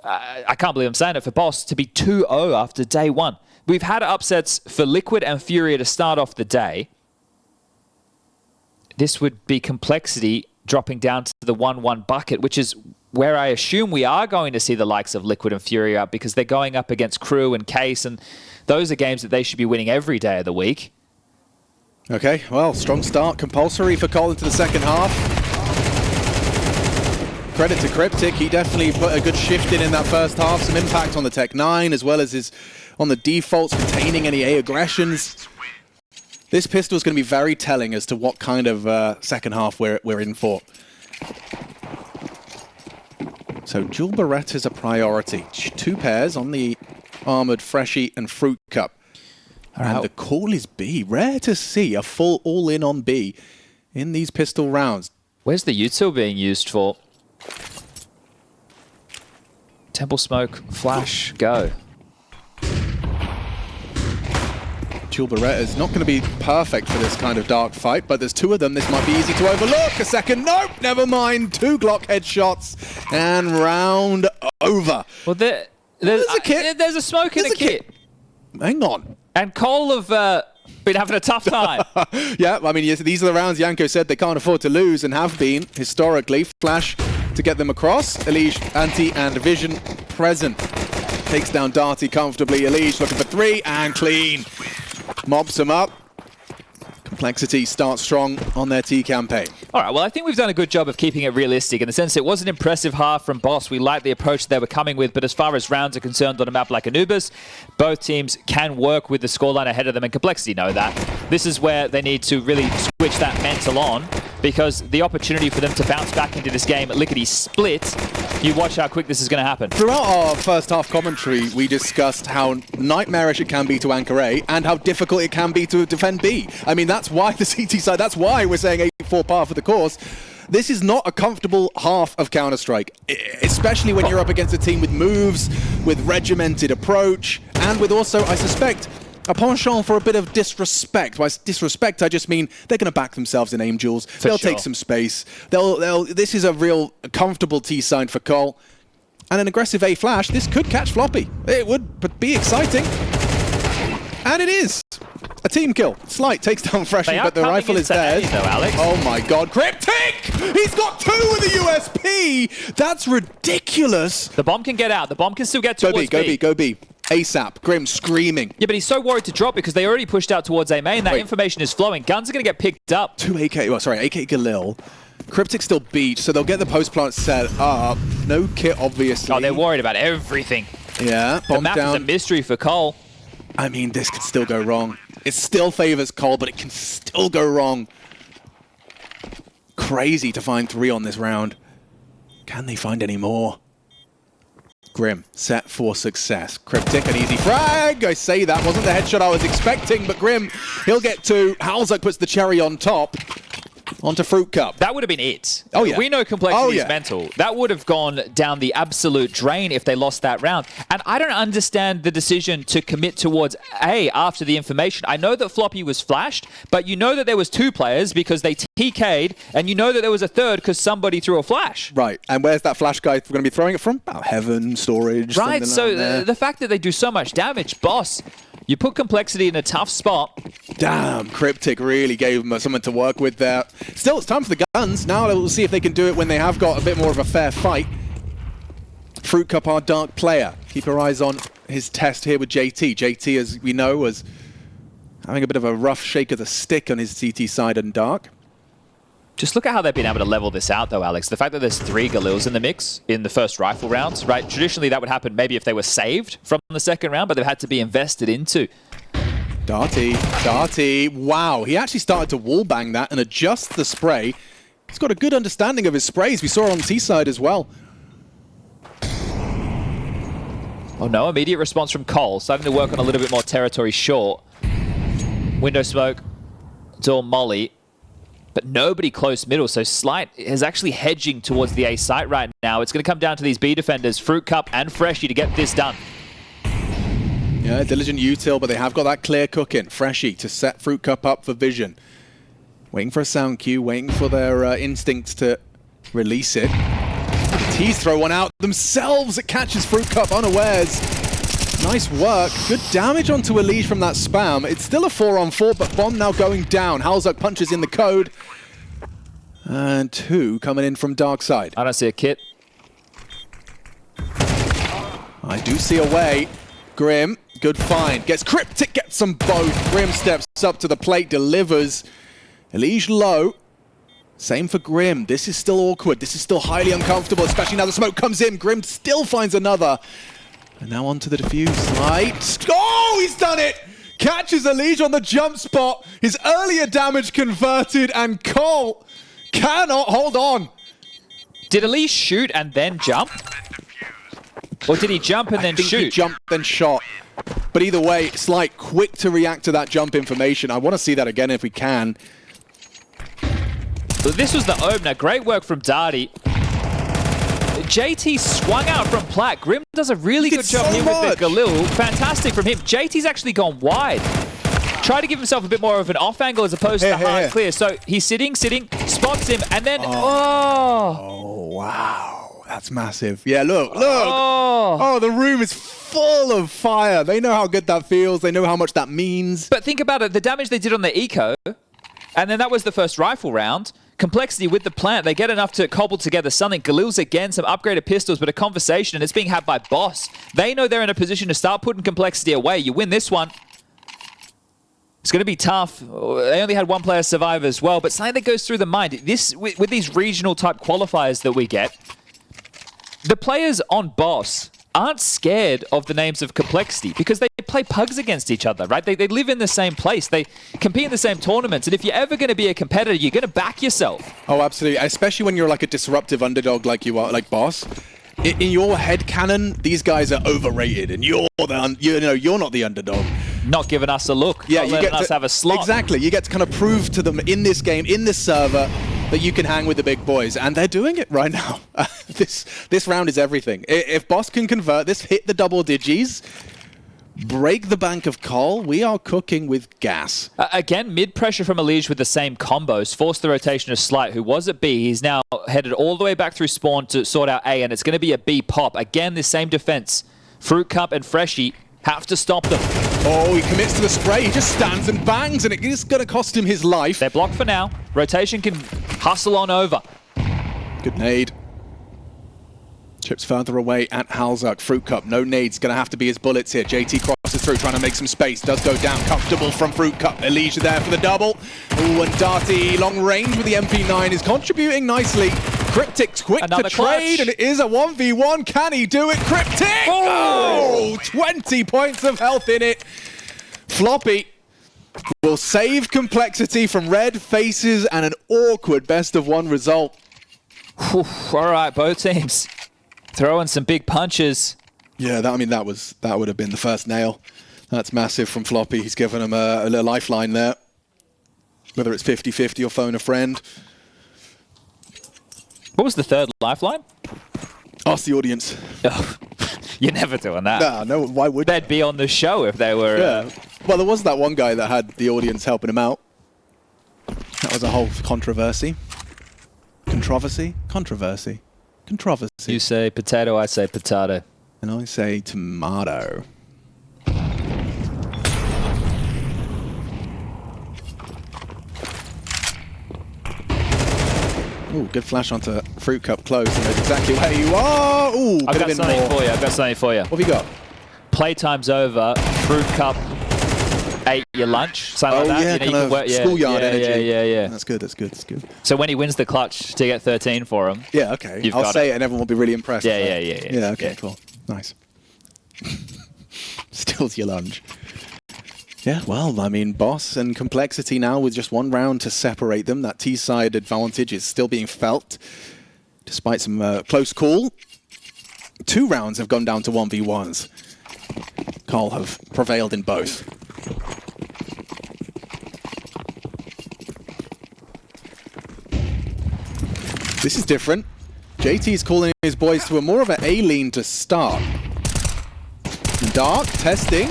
Speaker 3: I can't believe I'm saying it, for Boss to be 2-0 after day one. We've had upsets for Liquid and Furia to start off the day. This would be Complexity dropping down to the 1-1 bucket, which is where I assume we are going to see the likes of Liquid and Furia, because they're going up against KRÜ and Case, and those are games that they should be winning every day of the week.
Speaker 2: Okay, well, strong start, compulsory for Cole into the second half. Credit to Cryptic, he definitely put a good shift in that first half, some impact on the Tech 9 as well as on the defaults, containing any A aggressions. This pistol is going to be very telling as to what kind of second half we're in for. So dual Beretta is a priority. 2 pairs on the armored Freshie and Fruit Cup. And the call is B. Rare to see a full all-in on B in these pistol rounds.
Speaker 3: Where's the util being used for? Temple Smoke, Flash, go.
Speaker 2: Dual Beretta is not going to be perfect for this kind of dark fight, but there's 2 of them. This might be easy to overlook. A second, nope, never mind. 2 Glock headshots and round over.
Speaker 3: Well, there's a kit. There's a smoke in a kit.
Speaker 2: Hang on.
Speaker 3: And Cole have been having a tough time.
Speaker 2: Yeah, I mean, yes, these are the rounds Yanko said they can't afford to lose and have been historically. Flash to get them across. Elish, Anti, and Vision present. Takes down Darty comfortably. Elish looking for 3 and clean. Mobs them up. Complexity starts strong on their T campaign.
Speaker 3: All right, well, I think we've done a good job of keeping it realistic in the sense it was an impressive half from Boss. We like the approach they were coming with, but as far as rounds are concerned on a map like Anubis, both teams can work with the scoreline ahead of them, and Complexity know that. This is where they need to really switch that mental on, because the opportunity for them to bounce back into this game at lickety-split, you watch how quick this is going to happen.
Speaker 2: Throughout our first half commentary, we discussed how nightmarish it can be to anchor A and how difficult it can be to defend B. I mean, that's why the CT side, that's why we're saying 8-4 par for the course. This is not a comfortable half of Counter-Strike, especially when you're up against a team with moves, with regimented approach, and with also, I suspect, a penchant for a bit of disrespect. By disrespect, I just mean they're going to back themselves in aim duels. They'll take some space. This is a real comfortable T sign for Cole. And an aggressive A flash. This could catch Floppy. It would be exciting. And it is. A team kill. Slight takes down Freshie, but the rifle is theirs.
Speaker 3: Though, Alex.
Speaker 2: Oh my god. Cryptic! He's got 2 with a USP! That's ridiculous.
Speaker 3: The bomb can get out. The bomb can still get towards B.
Speaker 2: Go B. ASAP. Grim screaming.
Speaker 3: Yeah, but he's so worried to drop because they already pushed out towards A main. That information is flowing. Guns are going to get picked up.
Speaker 2: 2 AK. Well, sorry, AK Galil. Cryptic still beat, so they'll get the post plant set up. No kit, obviously.
Speaker 3: Oh, they're worried about everything.
Speaker 2: Yeah, bomb
Speaker 3: the map
Speaker 2: down.
Speaker 3: is a mystery for Cole.
Speaker 2: I mean, this could still go wrong. It still favors Cole, but it can still go wrong. Crazy to find 3 on this round. Can they find any more? Grim, set for success. Cryptic, an easy frag. I say that wasn't the headshot I was expecting, but Grim, he'll get 2. Halzak puts the cherry on top. Onto Fruit Cup.
Speaker 3: That would have been it.
Speaker 2: Oh, yeah.
Speaker 3: We know complexity is mental. That would have gone down the absolute drain if they lost that round. And I don't understand the decision to commit towards A after the information. I know that Floppy was flashed, but you know that there was 2 players because they TK'd, and you know that there was a 3rd because somebody threw a flash.
Speaker 2: Right, and where's that flash guy going to be throwing it from? About heaven, storage,
Speaker 3: right, so
Speaker 2: like
Speaker 3: the fact that they do so much damage, boss, you put complexity in a tough spot.
Speaker 2: Damn, Cryptic really gave them something to work with there. Still, it's time for the guns. Now we'll see if they can do it when they have got a bit more of a fair fight. Fruit Cup, our dark player. Keep your eyes on his test here with JT. JT, as we know, was having a bit of a rough shake of the stick on his CT side and dark.
Speaker 3: Just look at how they've been able to level this out, though, Alex. The fact that there's 3 Galils in the mix in the first rifle rounds, right? Traditionally, that would happen maybe if they were saved from the second round, but they've had to be invested into.
Speaker 2: Darty. Wow, he actually started to wallbang that and adjust the spray. He's got a good understanding of his sprays. We saw it on T side as well.
Speaker 3: Oh no, immediate response from Cole. Starting to work on a little bit more territory short. Window smoke. It's all Molly. But nobody close middle, so Slight is actually hedging towards the A site right now. It's going to come down to these B defenders, Fruit Cup and Freshie, to get this done.
Speaker 2: Yeah, diligent util, but they have got that clear cooking. Freshie to set Fruit Cup up for vision. Waiting for a sound cue, waiting for their instincts to release it. T's throw one out themselves. It catches Fruit Cup unawares. Nice work. Good damage onto Elige from that spam. It's still a 4-on-4, but bomb now going down. Halzak punches in the code. And 2 coming in from dark side.
Speaker 3: I don't see a kit.
Speaker 2: I do see a way. Grim, good find. Gets Cryptic, gets them both. Grim steps up to the plate, delivers. Elige low. Same for Grim. This is still awkward. This is still highly uncomfortable, especially now the smoke comes in. Grim still finds another. And now onto the defuse. Light. Oh, he's done it! Catches Elige on the jump spot. His earlier damage converted, and Cole cannot hold on.
Speaker 3: Did Elige shoot and then jump? Or did he jump and then shoot?
Speaker 2: He jumped, then shot. But either way, Slight quick to react to that jump information. I want to see that again if we can.
Speaker 3: So this was the opener. Great work from Darty. JT swung out from Plat. Grim does a really good job here with the Galil. Fantastic from him. JT's actually gone wide. Try to give himself a bit more of an off angle as opposed to hard clear. So he's sitting, spots him, and then,
Speaker 2: Oh, wow. That's massive. Yeah, look. Oh, the room is full of fire. They know how good that feels. They know how much that means.
Speaker 3: But think about it. The damage they did on the eco, and then that was the first rifle round. Complexity with the plant, they get enough to cobble together something. Galil's again, some upgraded pistols, but a conversation, and it's being had by Boss. They know they're in a position to start putting Complexity away. You win this one, it's going to be tough. They only had 1 player survive as well, but something that goes through the mind. This, with these regional type qualifiers that we get, the players on Boss aren't scared of the names of Complexity because they play pugs against each other, right? They live in the same place. They compete in the same tournaments. And if you're ever going to be a competitor, you're going to back yourself.
Speaker 2: Oh, absolutely. Especially when you're like a disruptive underdog like you are, like Boss. In your head canon, these guys are overrated and you're not the underdog.
Speaker 3: Not giving us a look.
Speaker 2: Yeah,
Speaker 3: not letting us have a slot.
Speaker 2: Exactly. You get to kind of prove to them in this game, in this server, that you can hang with the big boys, and they're doing it right now. This round is everything. If Boss can convert this, hit the double digis, break the bank of Cole, we are cooking with gas.
Speaker 3: Again, mid-pressure from Elige with the same combos. Forced the rotation of Slight, who was at B. He's now headed all the way back through spawn to sort out A, and it's going to be a B pop. Again, this same defense. Fruit Cup and Freshie Have to stop them.
Speaker 2: Oh, he commits to the spray. He just stands and bangs, and it is going to cost him his life.
Speaker 3: They're blocked for now. Rotation can hustle on over.
Speaker 2: Good nade. Chips further away at Halzuk. Fruit Cup, no nades. Going to have to be his bullets here. JT crosses through, trying to make some space. Does go down, comfortable from Fruit Cup. Elijah there for the double. Ooh, and Darty, long range with the MP9, is contributing nicely. Cryptic's quick
Speaker 3: Another
Speaker 2: to trade,
Speaker 3: clutch.
Speaker 2: and it is a 1v1. Can he do it? Cryptic! Oh, 20 points of health in it. Floppy will save Complexity from red faces and an awkward best-of-1 result.
Speaker 3: Whew, all right, both teams throwing some big punches.
Speaker 2: Yeah, that would have been the first nail. That's massive from Floppy. He's given him a little lifeline there. Whether it's 50-50 or phone a friend.
Speaker 3: What was the third lifeline?
Speaker 2: Ask the audience.
Speaker 3: Oh, you're never doing that.
Speaker 2: No, why would you?
Speaker 3: They'd be on the show if they were...
Speaker 2: Yeah. Well, there was that one guy that had the audience helping him out. That was a whole controversy. Controversy? Controversy. Controversy.
Speaker 3: You say potato, I say potato.
Speaker 2: And I say tomato. Ooh, good flash onto Fruit Cup close. He knows exactly where you are. Ooh,
Speaker 3: I've got something for you. I've got something for you.
Speaker 2: What have you got?
Speaker 3: Playtime's over. Fruit Cup ate your lunch. Something like that.
Speaker 2: Yeah,
Speaker 3: You
Speaker 2: kind
Speaker 3: can
Speaker 2: of
Speaker 3: work-
Speaker 2: schoolyard energy.
Speaker 3: Yeah.
Speaker 2: That's good, that's good, that's good.
Speaker 3: So when he wins the clutch to get 13 for him.
Speaker 2: Yeah, okay.
Speaker 3: You've
Speaker 2: I'll
Speaker 3: got
Speaker 2: say
Speaker 3: it.
Speaker 2: it and everyone will be really impressed.
Speaker 3: Yeah,
Speaker 2: with
Speaker 3: yeah,
Speaker 2: that.
Speaker 3: yeah.
Speaker 2: Yeah, okay,
Speaker 3: Yeah.
Speaker 2: cool. Nice. Steals your lunch. Yeah, well, I mean, Boss and Complexity now with just one round to separate them. That T-side advantage is still being felt, despite some close call. 2 rounds have gone down to 1v1s. Carl have prevailed in both. This is different. JT's calling his boys to a more of an A-lean to start. Dark, testing.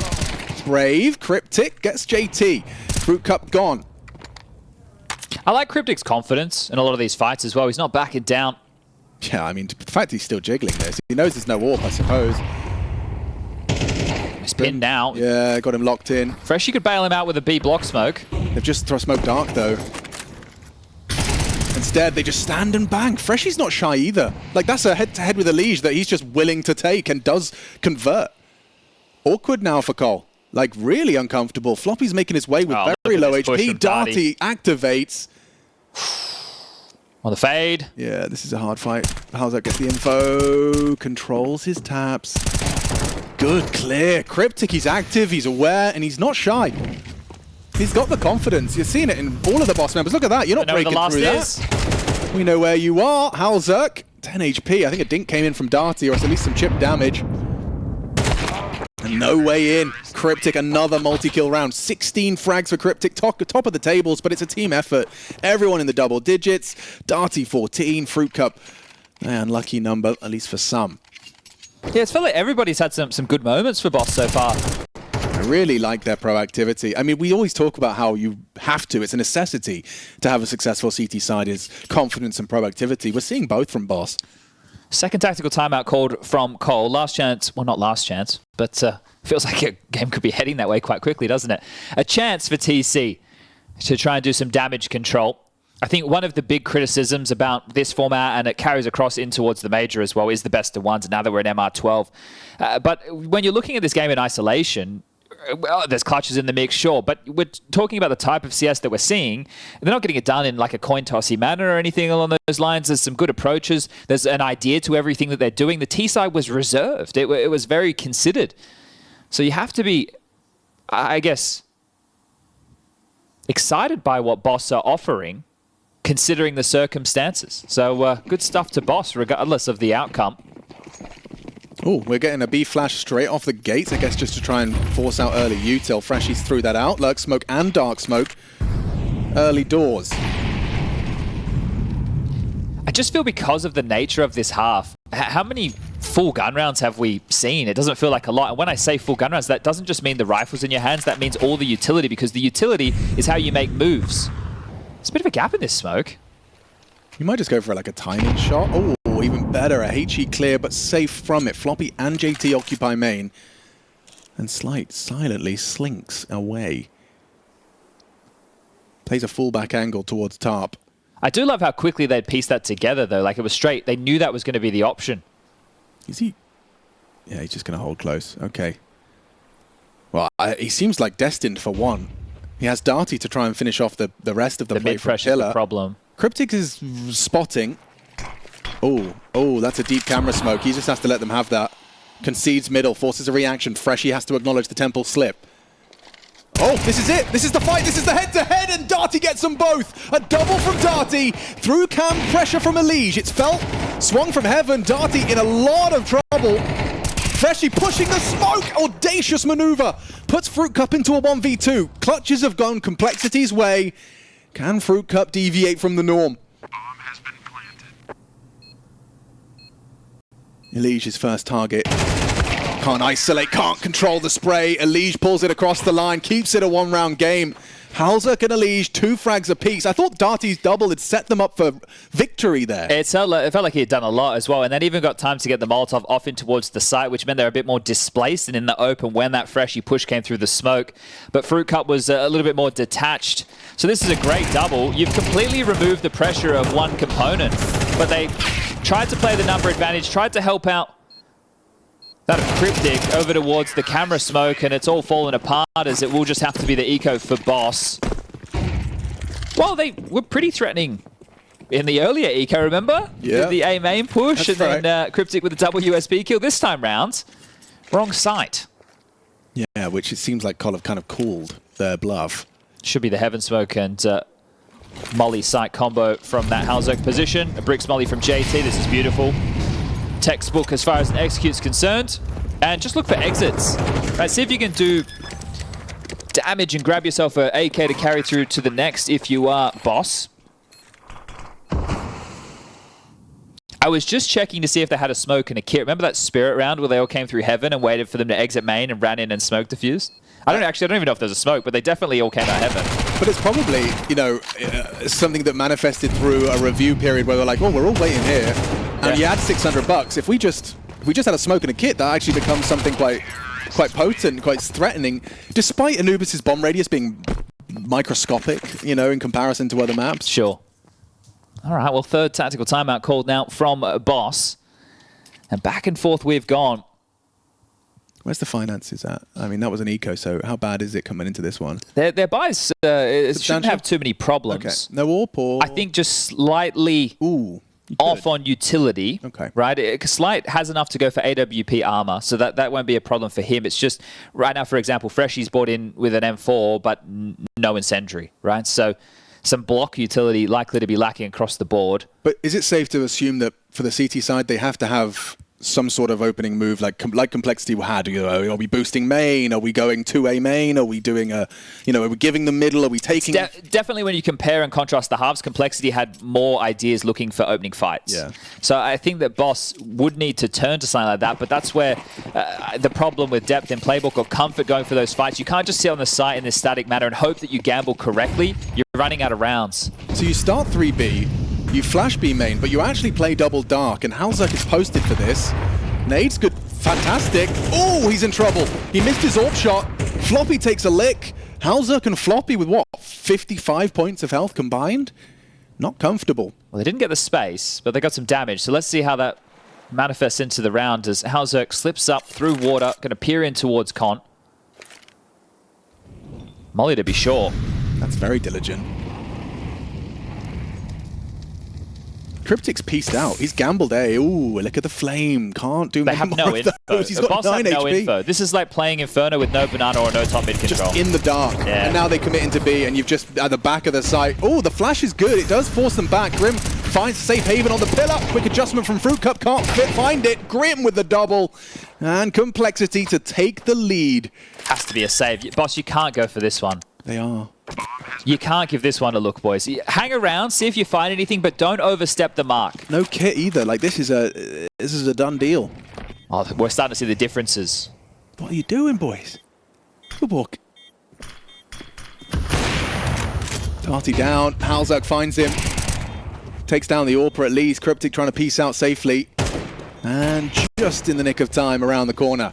Speaker 2: Brave, Cryptic gets JT. Fruit Cup gone.
Speaker 3: I like Cryptic's confidence in a lot of these fights as well. He's not backing down.
Speaker 2: Yeah, I mean, the fact he's still jiggling this, he knows there's no AWP, I suppose.
Speaker 3: He's pinned now.
Speaker 2: Yeah, got him locked in.
Speaker 3: Freshie could bail him out with a B block smoke.
Speaker 2: They've just thrown smoke dark, though. Instead, they just stand and bang. Freshie's not shy either. Like, that's a head-to-head with Elige that he's just willing to take and does convert. Awkward now for Cole. Like, really uncomfortable. Floppy's making his way with very low HP. Darty activates.
Speaker 3: On the fade.
Speaker 2: Yeah, this is a hard fight. Halzuk gets the info. Controls his taps. Good clear. Cryptic, he's active, he's aware, and he's not shy. He's got the confidence. You're seeing it in all of the boss members. Look at that. You're not breaking through that. We know where you are. Halzuk, 10 HP. I think a dink came in from Darty, or it's at least some chip damage. And no way in. Cryptic, another multi-kill round. 16 frags for Cryptic, top of the tables, but it's a team effort. Everyone in the double digits. Darty 14, Fruit Cup, an unlucky number, at least for some.
Speaker 3: Yeah, it's felt like everybody's had some good moments for Boss so far.
Speaker 2: I really like their proactivity. I mean, we always talk about how you have to, it's a necessity to have a successful CT side is confidence and proactivity. We're seeing both from Boss.
Speaker 3: Second tactical timeout called from Cole. Last chance, well, not last chance, but feels like a game could be heading that way quite quickly, doesn't it? A chance for TC to try and do some damage control. I think one of the big criticisms about this format, and it carries across in towards the Major as well, is the best of ones, now that we're in MR12. But when you're looking at this game in isolation, well, there's clutches in the mix, sure, but we're talking about the type of CS that we're seeing. They're not getting it done in like a coin-tossy manner or anything along those lines. There's some good approaches. There's an idea to everything that they're doing. The T-side was reserved. It was very considered. So you have to be, I guess, excited by what Boss are offering, considering the circumstances. So good stuff to Boss, regardless of the outcome.
Speaker 2: Oh, we're getting a B flash straight off the gates, I guess, just to try and force out early util. Freshies threw that out. Lurk smoke and dark smoke. Early doors.
Speaker 3: I just feel because of the nature of this half, how many full gun rounds have we seen? It doesn't feel like a lot. And when I say full gun rounds, that doesn't just mean the rifles in your hands. That means all the utility, because the utility is how you make moves. There's a bit of a gap in this smoke.
Speaker 2: You might just go for like a timing shot. Oh, even better. A HE clear, but safe from it. Floppy and JT occupy main. And Slight silently slinks away. Plays a fullback angle towards Tarp.
Speaker 3: I do love how quickly they'd pieced that together, though. Like, it was straight. They knew that was going to be the option.
Speaker 2: Is he? Yeah, he's just going to hold close. Okay. Well, he seems like destined for one. He has Darty to try and finish off the rest of the play for Pillar.
Speaker 3: Problem.
Speaker 2: Cryptic is spotting. Oh, that's a deep camera smoke. He just has to let them have that. Concedes middle, forces a reaction. Freshie has to acknowledge the temple slip. Oh, this is it. This is the fight. This is the head-to-head, and Darty gets them both. A double from Darty. Through cam pressure from Elige. It's felt. Swung from heaven. Darty in a lot of trouble. Freshie pushing the smoke. Audacious maneuver. Puts Fruit Cup into a 1v2. Clutches have gone Complexity's way. Can Fruit Cup deviate from the norm?
Speaker 4: Bomb has been planted.
Speaker 2: Elige's first target. Can't isolate, can't control the spray. Elige pulls it across the line, keeps it a one-round game. Halzerk and Elige, 2 frags apiece. I thought Darty's double had set them up for victory there.
Speaker 3: It felt like he had done a lot as well, and then even got time to get the Molotov off in towards the site, which meant they were a bit more displaced and in the open when that Freshie push came through the smoke. But Fruit Cup was a little bit more detached. So this is a great double. You've completely removed the pressure of one component, but they tried to play the number advantage, tried to help out that of Cryptic over towards the camera smoke, and it's all fallen apart as it will just have to be the eco for Boss. Well, they were pretty threatening in the earlier eco, remember?
Speaker 2: Yeah.
Speaker 3: The A main push,
Speaker 2: That's
Speaker 3: and then Cryptic with a double USB kill. This time round, wrong site.
Speaker 2: Yeah, which it seems like Kol have kind of called their bluff.
Speaker 3: Should be the Heaven Smoke and Molly site combo from that Halzerk position. A Bricks Molly from JT. This is beautiful. Textbook as far as an execute's concerned. And just look for exits. Right, see if you can do damage and grab yourself an AK to carry through to the next if you are Boss. I was just checking to see if they had a smoke and a kit. Remember that Spirit round where they all came through Heaven and waited for them to exit main and ran in and smoke defused? I don't even know if there's a smoke, but they definitely all came out Heaven.
Speaker 2: But it's probably, you know, something that manifested through a review period where they're like, oh, we're all waiting here. And you add $600. If we just had a smoke and a kit, that actually becomes something quite potent, quite threatening, despite Anubis's bomb radius being microscopic, you know, in comparison to other maps.
Speaker 3: Sure. All right, well, third tactical timeout called now from Boss. And back and forth we've gone.
Speaker 2: Where's the finances at? I mean, that was an eco, so how bad is it coming into this one?
Speaker 3: Their buys shouldn't have too many problems.
Speaker 2: Okay. No AWP or...
Speaker 3: I think just slightly off on utility.
Speaker 2: Okay.
Speaker 3: Right? Slight has enough to go for AWP armor, so that won't be a problem for him. It's just, right now, for example, Freshie's bought in with an M4, but no incendiary, right? So some block utility likely to be lacking across the board.
Speaker 2: But is it safe to assume that for the CT side, they have to have some sort of opening move like Complexity had? You know, are we boosting main? Are we going to a main? Are we doing a, you know, are we giving the middle? Are we taking...
Speaker 3: Definitely when you compare and contrast the halves, Complexity had more ideas looking for opening fights.
Speaker 2: Yeah.
Speaker 3: So I think that Boss would need to turn to something like that, but that's where the problem with depth in playbook or comfort going for those fights, you can't just sit on the site in this static manner and hope that you gamble correctly. You're running out of rounds.
Speaker 2: So you start 3B, you flash B main, but you actually play double dark, and Halzerk is posted for this. Nade's good, fantastic. Oh, he's in trouble. He missed his AWP shot. Floppy takes a lick. Halzerk and Floppy with what, 55 points of health combined? Not comfortable.
Speaker 3: Well, they didn't get the space, but they got some damage. So let's see how that manifests into the round as Halzerk slips up through water, going to peer in towards Con. Molly to be sure.
Speaker 2: That's very diligent. Cryptic's pieced out. He's gambled A. Ooh, look at the flame. Can't do
Speaker 3: They have no info.
Speaker 2: He's got 9
Speaker 3: no
Speaker 2: HP.
Speaker 3: info. This is like playing Inferno with no banana or no top mid control.
Speaker 2: Just in the dark.
Speaker 3: Yeah.
Speaker 2: And now they commit into B, and you've just at the back of the site. Oh, the flash is good. It does force them back. Grim finds a safe haven on the pillar. Quick adjustment from Fruit Cup. Can't find it. Grim with the double. And Complexity to take the lead.
Speaker 3: Has to be a save. Boss, you can't go for this one.
Speaker 2: They are.
Speaker 3: You can't give this one a look, boys. Hang around, see if you find anything, but don't overstep the mark.
Speaker 2: No kit either. Like, this is a done deal.
Speaker 3: Oh, we're starting to see the differences.
Speaker 2: What are you doing, boys? Good walk. Darty down. Halzerk finds him. Takes down the AWP at least. Cryptic trying to piece out safely. And just in the nick of time around the corner.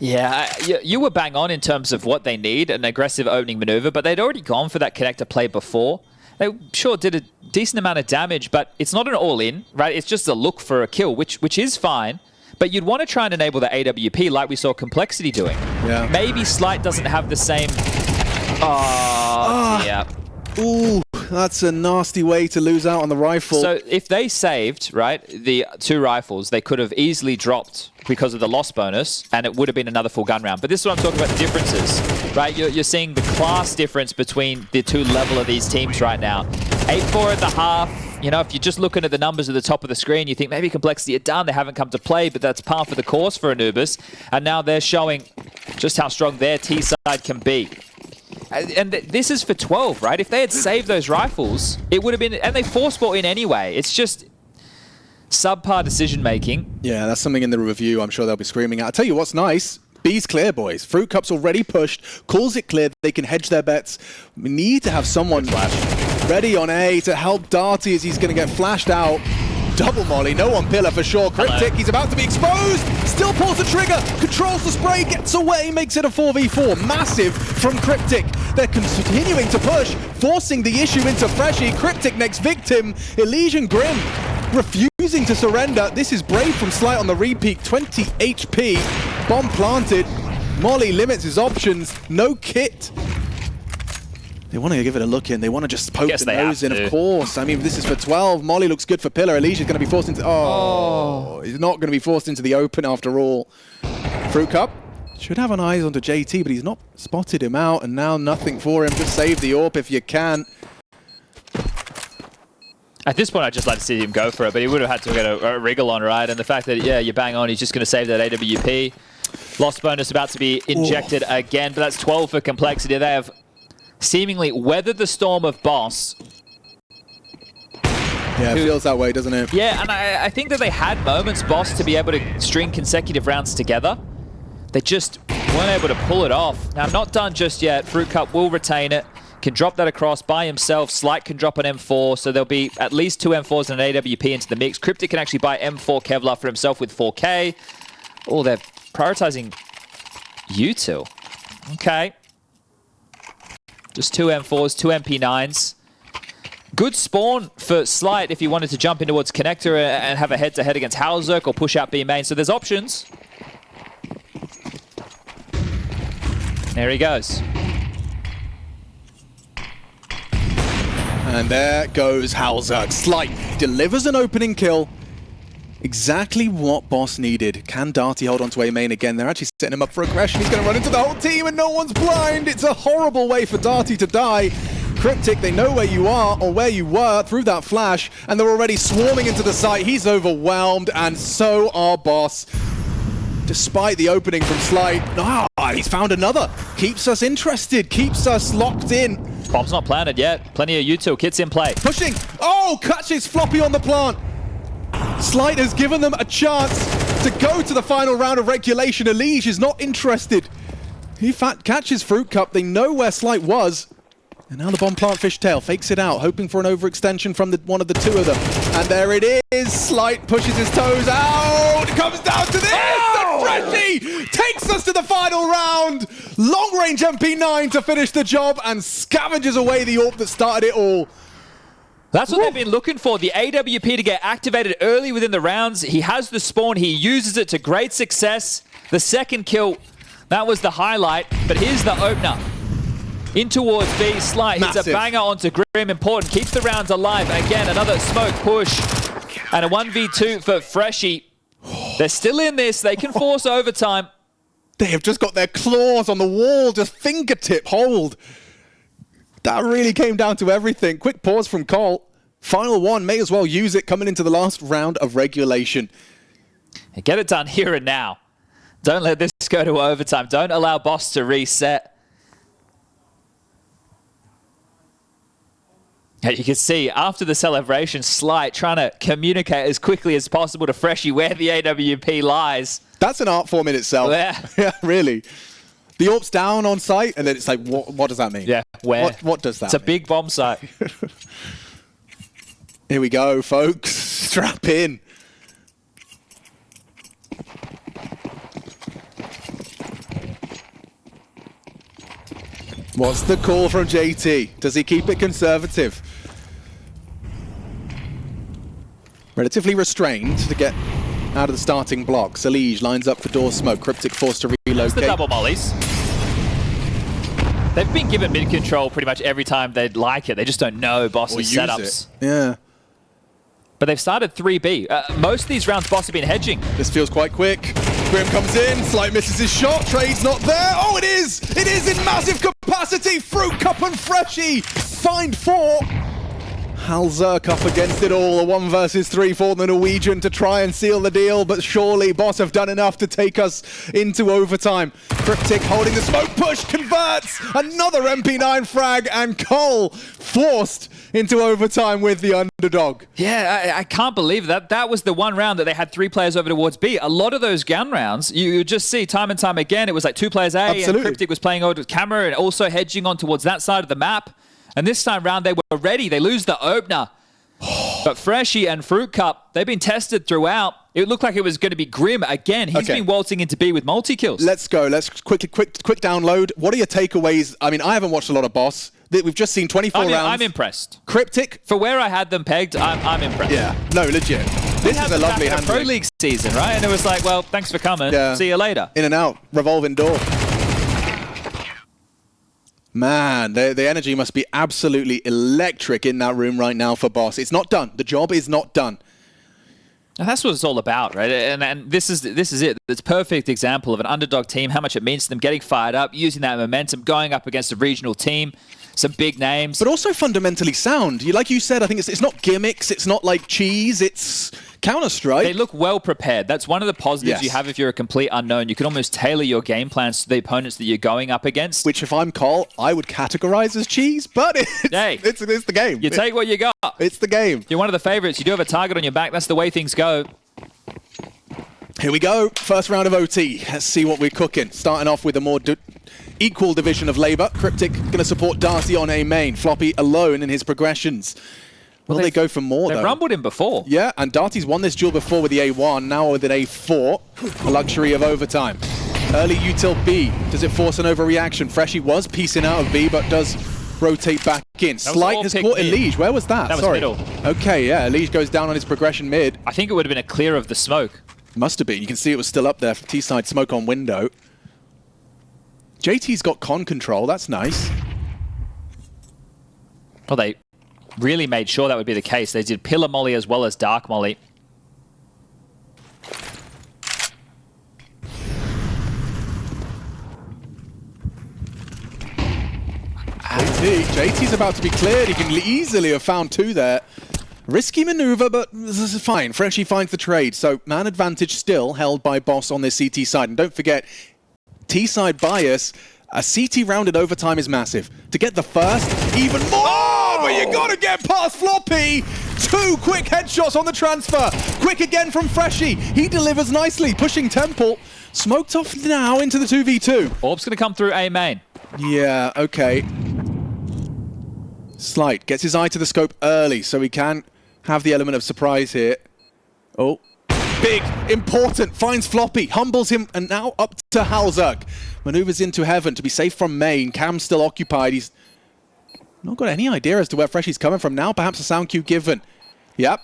Speaker 3: Yeah, you were bang on in terms of what they need, an aggressive opening maneuver, but they'd already gone for that connector play before. They sure did a decent amount of damage, but it's not an all-in, right? It's just a look for a kill, which is fine. But you'd want to try and enable the AWP like we saw Complexity doing.
Speaker 2: Yeah.
Speaker 3: Maybe Slight doesn't have the same... Oh, yeah.
Speaker 2: Ooh, that's a nasty way to lose out on the rifle.
Speaker 3: So if they saved, right, the 2 rifles, they could have easily dropped because of the loss bonus, and it would have been another full gun round. But this is what I'm talking about, the differences, right? You're seeing the class difference between the 2 level of these teams right now. 8-4 at the half. You know, if you're just looking at the numbers at the top of the screen, you think maybe Complexity are done. They haven't come to play, but that's par for the course for Anubis. And now they're showing just how strong their T side can be. And this is for 12, right? If they had saved those rifles, it would have been... And they force bought in anyway. It's just subpar decision-making.
Speaker 2: Yeah, that's something in the review I'm sure they'll be screaming at. I'll tell you what's nice. B's clear, boys. Fruit Cup's already pushed. Calls it clear. They can hedge their bets. We need to have someone ready on A to help Darty as he's going to get flashed out. Double molly, no on pillar for sure. Cryptic, he's about to be exposed. Still pulls the trigger, controls the spray, gets away, makes it a 4v4. Massive from Cryptic. They're continuing to push, forcing the issue into Freshy. Cryptic next victim. Elysian Grim refusing to surrender. This is brave from Slight on the repeat. 20 HP. Bomb planted. Molly limits his options. No kit. They want to give it a look in. They want to just poke the nose in, of course. I mean, this is for 12. Molly looks good for Pillar. Elysia's going to be forced into... Oh, he's not going to be forced into the open after all. Fruit Cup should have an eyes onto JT, but he's not spotted him out, and now nothing for him. Just save the AWP if you can.
Speaker 3: At this point, I'd just like to see him go for it, but he would have had to get a wriggle on, right? And the fact that, yeah, you bang on, he's just going to save that AWP. Loss bonus about to be injected again, but that's 12 for Complexity. They have seemingly weathered the storm of Boss.
Speaker 2: Yeah, it feels that way, doesn't it?
Speaker 3: Yeah, and I think that they had moments, Boss, to be able to string consecutive rounds together. They just weren't able to pull it off. Now, not done just yet. Fruit Cup will retain it. Can drop that across by himself. Slight can drop an M4, so there'll be at least 2 M4s and an AWP into the mix. Cryptic can actually buy M4 Kevlar for himself with 4K. Oh, they're prioritizing U2. Okay. Just 2 M4s, 2 MP9s. Good spawn for Slight if he wanted to jump in towards Connector and have a head-to-head against Halzerk or push out B main. So there's options. There he goes.
Speaker 2: And there goes Halzerk. Slight delivers an opening kill. Exactly what Boss needed. Can Darty hold on to A main again? They're actually setting him up for aggression. He's going to run into the whole team and no one's blind. It's a horrible way for Darty to die. Cryptic, they know where you are or where you were through that flash, and they're already swarming into the site. He's overwhelmed, and so are Boss. Despite the opening from Slight, he's found another. Keeps us interested, keeps us locked in.
Speaker 3: Bomb's not planted yet. Plenty of util kits in play.
Speaker 2: Pushing. Oh, catches Floppy on the plant. Slight has given them a chance to go to the final round of regulation. Elige is not interested. He catches Fruit Cup. They know where Slight was. And now the bomb plant fishtail fakes it out, hoping for an overextension from one of the 2 of them. And there it is. Slight pushes his toes out. It comes down to this. Oh! And Freshy takes us to the final round. Long range MP9 to finish the job and scavenges away the AWP that started it all.
Speaker 3: That's what they've been looking for, the AWP to get activated early within the rounds. He has the spawn, he uses it to great success. The second kill, that was the highlight, but here's the opener. In towards B, Slight hits a banger onto Grim, important, keeps the rounds alive. Again, another smoke push, and a 1v2 for Freshy. They're still in this, they can force overtime.
Speaker 2: They have just got their claws on the wall, just fingertip hold. That really came down to everything. Quick pause from Cole. Final one, may as well use it coming into the last round of regulation.
Speaker 3: Get it done here and now. Don't let this go to overtime. Don't allow Boss to reset. You can see after the celebration, Slight trying to communicate as quickly as possible to Freshy where the AWP lies.
Speaker 2: That's an art form in itself.
Speaker 3: Yeah,
Speaker 2: yeah, really. The AWP's down on site, and then it's like, what does that mean?
Speaker 3: Yeah, where?
Speaker 2: What does that
Speaker 3: mean? It's a big bomb site.
Speaker 2: Here we go, folks. Strap in. What's the call from JT? Does he keep it conservative? Relatively restrained to get out of the starting block. Salige lines up for door smoke. Cryptic forced to relocate.
Speaker 3: The double mollies. They've been given mid control pretty much every time they'd like it. They just don't know Boss's setups.
Speaker 2: Yeah.
Speaker 3: But they've started 3B. Most of these rounds, Boss have been hedging.
Speaker 2: This feels quite quick. Grim comes in, Slight misses his shot, Trade's not there. Oh, it is! It is in massive capacity! Fruit Cup and Freshie find 4. Halzerk up against it all, a 1 versus 3 for the Norwegian to try and seal the deal, but surely Boss have done enough to take us into overtime. Cryptic holding the smoke push, converts! Another MP9 frag, and Cole forced into overtime with the underdog.
Speaker 3: Yeah, I can't believe that. That was the one round that they had 3 players over towards B. A lot of those gun rounds, you just see time and time again, it was like 2 players A,
Speaker 2: Absolutely.
Speaker 3: and Cryptic was playing over with camera and also hedging on towards that side of the map. And this time round, they were ready. They lose the opener. But Freshie and Fruit Cup, they've been tested throughout. It looked like it was going to be Grim again. He's been waltzing into B with multi-kills.
Speaker 2: Let's go. Let's quick download. What are your takeaways? I mean, I haven't watched a lot of Boss. We've just seen 24 rounds.
Speaker 3: I'm impressed.
Speaker 2: Cryptic.
Speaker 3: For where I had them pegged, I'm impressed.
Speaker 2: Yeah. No, legit. This is a lovely hand.
Speaker 3: Pro League season, right? And it was like, well, thanks for coming.
Speaker 2: Yeah.
Speaker 3: See you later.
Speaker 2: In and out. Revolving door. Man, the energy must be absolutely electric in that room right now for Boss. It's not done. The job is not done.
Speaker 3: And that's what it's all about, right? And this is it. It's a perfect example of an underdog team, how much it means to them, getting fired up, using that momentum, going up against a regional team, some big names.
Speaker 2: But also fundamentally sound. Like you said, I think it's not gimmicks, it's not like cheese, it's Counter-Strike.
Speaker 3: They look well prepared. That's one of the positives you have if you're a complete unknown. You can almost tailor your game plans to the opponents that you're going up against.
Speaker 2: Which, if I'm Cole, I would categorize as cheese, but it's the game.
Speaker 3: You take what you got.
Speaker 2: It's the game.
Speaker 3: You're one of the favorites. You do have a target on your back. That's the way things go.
Speaker 2: Here we go. First round of OT. Let's see what we're cooking. Starting off with a more equal division of labor. Cryptic going to support Darcy on A main. Floppy alone in his progressions. Will they go for more, though?
Speaker 3: They've rumbled him before.
Speaker 2: Yeah, and Darty's won this duel before with the A1, now with an A4. A luxury of overtime. Early util B. Does it force an overreaction? Freshie was piecing out of B, but does rotate back in. Slight has caught Elige. Where was that?
Speaker 3: That was middle.
Speaker 2: Okay, yeah, Elige goes down on his progression mid.
Speaker 3: I think it would have been a clear of the smoke.
Speaker 2: Must have been. You can see it was still up there for T-side smoke on window. JT's got con control. That's nice.
Speaker 3: Well, they really made sure that would be the case. They did pillar molly as well as dark molly.
Speaker 2: JT's about to be cleared. He can easily have found 2 there. Risky maneuver, but this is fine. Freshie finds the trade. So man advantage still held by Boss on this CT side. And don't forget, T-side bias, a CT rounded overtime is massive. To get the first, even more! Oh, but you gotta get past Floppy! 2 quick headshots on the transfer. Quick again from Freshie. He delivers nicely, pushing Temple. Smoked off now into the 2v2.
Speaker 3: Orb's gonna come through A main.
Speaker 2: Yeah, okay. Slight gets his eye to the scope early, so he can have the element of surprise here. Oh, big, important, finds Floppy, humbles him, and now up to Halzerk. Maneuvers into heaven to be safe from main. Cam's still occupied. He's not got any idea as to where Freshie's coming from now. Perhaps a sound cue given. Yep.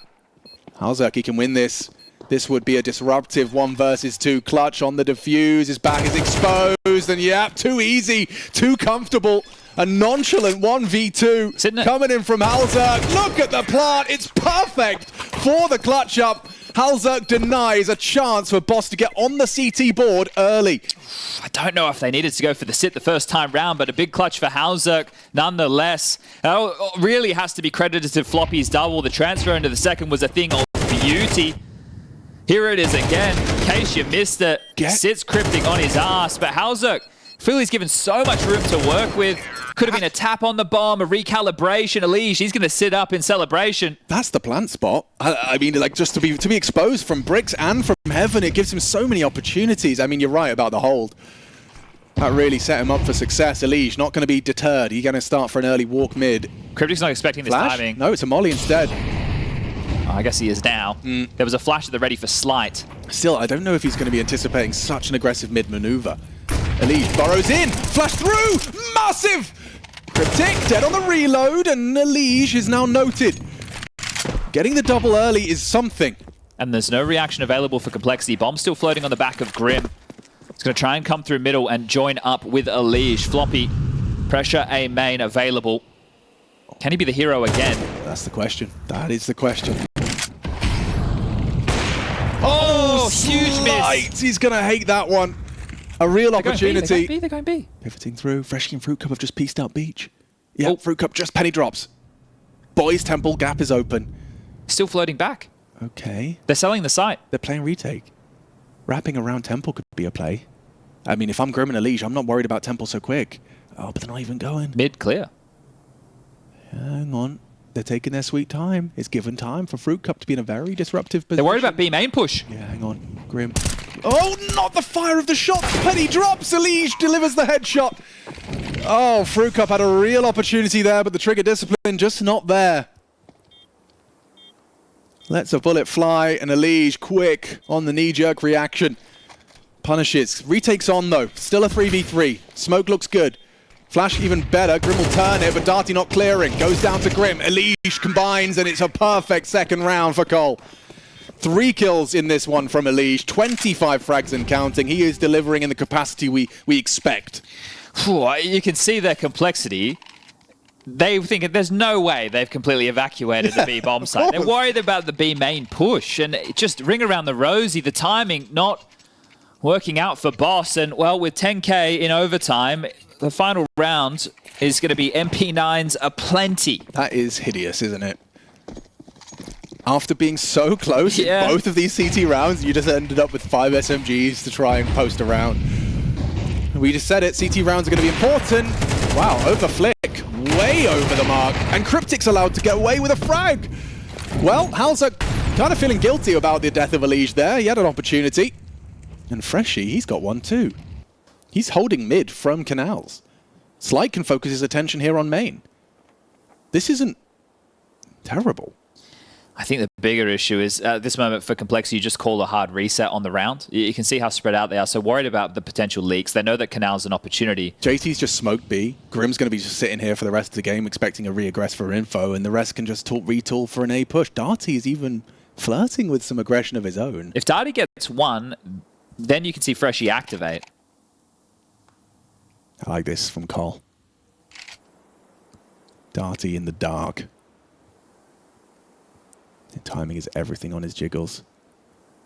Speaker 2: Halzerk, he can win this. This would be a disruptive 1 versus 2 clutch on the defuse. His back is exposed, and yep, too easy, too comfortable. A nonchalant 1v2 coming in from Halzerk. Look at the plant. It's perfect for the clutch up. Halzerk denies a chance for Boss to get on the CT board early.
Speaker 3: I don't know if they needed to go for the sit the first time round, but a big clutch for Halzerk nonetheless. Really has to be credited to Floppy's double. The transfer into the second was a thing of beauty. Here it is again. In case you missed it, sits Cryptic on his ass, but Halzerk, feel he's given so much room to work with. Could have been a tap on the bomb, a recalibration. Elige, he's going to sit up in celebration.
Speaker 2: That's the plant spot. I mean, like, just to be exposed from bricks and from heaven, it gives him so many opportunities. I mean, you're right about the hold. That really set him up for success. Elige not going to be deterred. He's going to start for an early walk mid.
Speaker 3: Cryptic's not expecting this timing.
Speaker 2: No, it's a molly instead.
Speaker 3: Oh, I guess he is now. There was a flash at the ready for Slight.
Speaker 2: Still, I don't know if he's going to be anticipating such an aggressive mid maneuver. Elige burrows in, flash through, massive Cryptic dead on the reload, and Elige is now noted. Getting the double early is something.
Speaker 3: And there's no reaction available for Complexity. Bomb still floating on the back of Grim. It's going to try and come through middle and join up with Elige. Floppy, pressure A main available. Can he be the hero again?
Speaker 2: That's the question. That is the question.
Speaker 3: Oh, huge miss.
Speaker 2: He's going to hate that one. A real opportunity.
Speaker 3: They're going B.
Speaker 2: Pivoting through. Freshie and Fruit Cup have just pieced out Beach. Yeah, Fruit Cup just penny drops. Boys Temple, gap is open.
Speaker 3: Still floating back.
Speaker 2: Okay.
Speaker 3: They're selling the site.
Speaker 2: They're playing retake. Wrapping around Temple could be a play. I mean, if I'm Grim and Elige, I'm not worried about Temple so quick. Oh, but they're not even going.
Speaker 3: Mid clear.
Speaker 2: Hang on. They're taking their sweet time. It's given time for Fruit Cup to be in a very disruptive position.
Speaker 3: They're worried about B main push.
Speaker 2: Yeah, hang on. Grim. Oh, not the fire of the shot. Penny drops. Elige delivers the headshot. Oh, Fruit Cup had a real opportunity there, but the trigger discipline just not there. Lets a bullet fly, and Elige quick on the knee-jerk reaction. Punishes. Retakes on, though. Still a 3v3. Smoke looks good. Flash even better. Grim will turn it, but Darty not clearing. Goes down to Grim. Elige combines, and it's a perfect second round for Cole. 3 kills in this one from Elige. 25 frags and counting. He is delivering in the capacity we expect.
Speaker 3: You can see their complexity. They think there's no way they've completely evacuated the B bomb site. They're worried about the B main push, and just ring around the rosy, the timing not working out for Boss. And well, with 10k in overtime, the final round is going to be MP9s aplenty.
Speaker 2: That is hideous, isn't it? After being so close in both of these CT rounds, you just ended up with 5 SMGs to try and post around. We just said it, CT rounds are going to be important. Wow, over flick. Way over the mark, and Cryptic's allowed to get away with a frag. Well, Halza kind of feeling guilty about the death of Elige there. He had an opportunity. And Freshie, he's got one too. He's holding mid from Canals. Slight can focus his attention here on main. This isn't terrible.
Speaker 3: I think the bigger issue is at this moment for Complexity, you just call a hard reset on the round. You can see how spread out they are, so worried about the potential leaks. They know that Canal's an opportunity.
Speaker 2: JT's just smoked B. Grim's going to be just sitting here for the rest of the game expecting a re-aggress for info, and the rest can just retool for an A push. Darty is even flirting with some aggression of his own.
Speaker 3: If Darty gets one, then you can see Freshie activate.
Speaker 2: I like this from Cole. Darty in the dark. Timing is everything on his jiggles.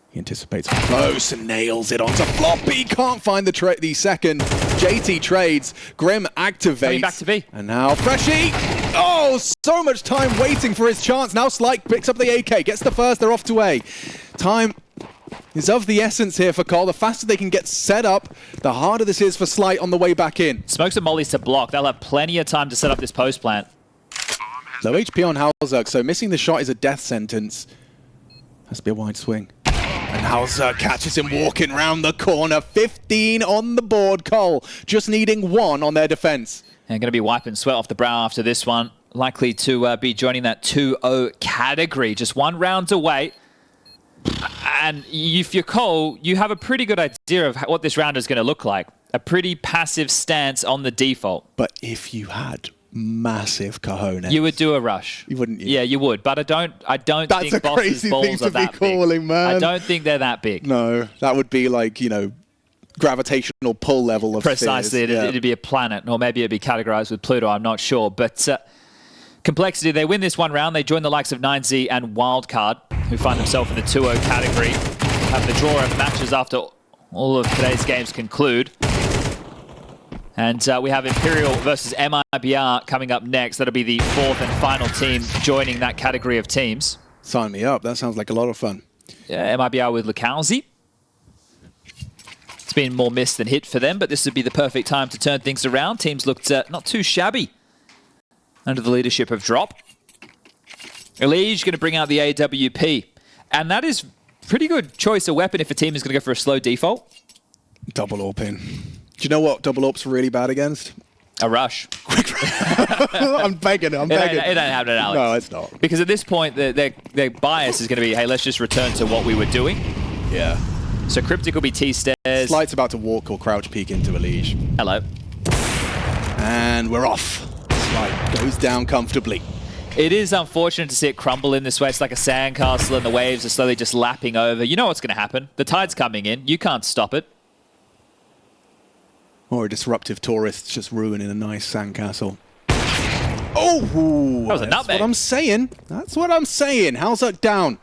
Speaker 2: He anticipates close and nails it onto Floppy. Can't find the second. JT trades. Grim activates.
Speaker 3: Coming back to B.
Speaker 2: And now Freshie. Oh, so much time waiting for his chance. Now Slight picks up the AK. Gets the first. They're off to A. Time is of the essence here for Cole. The faster they can get set up, the harder this is for Slight on the way back in.
Speaker 3: Smokes and mollies to block. They'll have plenty of time to set up this post plant.
Speaker 2: Low HP on Halzerk, so missing the shot is a death sentence. Has to be a wide swing. And Halzerk catches him walking round the corner. 15 on the board, Cole. Just needing 1 on their defense.
Speaker 3: And going to be wiping sweat off the brow after this one. Likely to be joining that 2-0 category. Just 1 round away. And if you're Cole, you have a pretty good idea of what this round is going to look like. A pretty passive stance on the default.
Speaker 2: But if you had massive cojones,
Speaker 3: you would do a rush.
Speaker 2: You wouldn't.
Speaker 3: Yeah, you would. But I don't
Speaker 2: That's
Speaker 3: think
Speaker 2: a
Speaker 3: Boss's
Speaker 2: crazy
Speaker 3: balls
Speaker 2: thing
Speaker 3: are
Speaker 2: to be
Speaker 3: that
Speaker 2: calling,
Speaker 3: big.
Speaker 2: man.
Speaker 3: I don't think they're that big.
Speaker 2: No, that would be like, you know, gravitational pull level of
Speaker 3: precisely. It'd be a planet, or maybe it'd be categorized with Pluto. I'm not sure. But Complexity, they win this 1 round. They join the likes of 9Z and Wildcard, who find themselves in the 2-0 category. Have the draw of matches after all of today's games conclude. And we have Imperial versus MIBR coming up next. That'll be the 4th and final team joining that category of teams.
Speaker 2: Sign me up. That sounds like a lot of fun.
Speaker 3: Yeah, MIBR with Lukowski. It's been more miss than hit for them, but this would be the perfect time to turn things around. Teams looked not too shabby under the leadership of Drop. Elige going to bring out the AWP. And that is pretty good choice of weapon if a team is going to go for a slow default.
Speaker 2: Double AWP in. Do you know what double AWP's really bad against?
Speaker 3: A rush.
Speaker 2: I'm begging.
Speaker 3: It ain't happening, Alex.
Speaker 2: No, it's not.
Speaker 3: Because at this point, their bias is going to be, hey, let's just return to what we were doing.
Speaker 2: Yeah.
Speaker 3: So Cryptic will be T-stairs.
Speaker 2: Slight's about to walk or crouch peek into Elige.
Speaker 3: Hello.
Speaker 2: And we're off. like goes down comfortably.
Speaker 3: It is unfortunate to see it crumble in this way. It's like a sandcastle and the waves are slowly just lapping over. You know what's going to happen. The tide's coming in. You can't stop it.
Speaker 2: Or a disruptive tourist just ruining a nice sandcastle. Oh!
Speaker 3: That was a
Speaker 2: that's
Speaker 3: nutmeg.
Speaker 2: what I'm saying. That's what I'm saying. How's that down?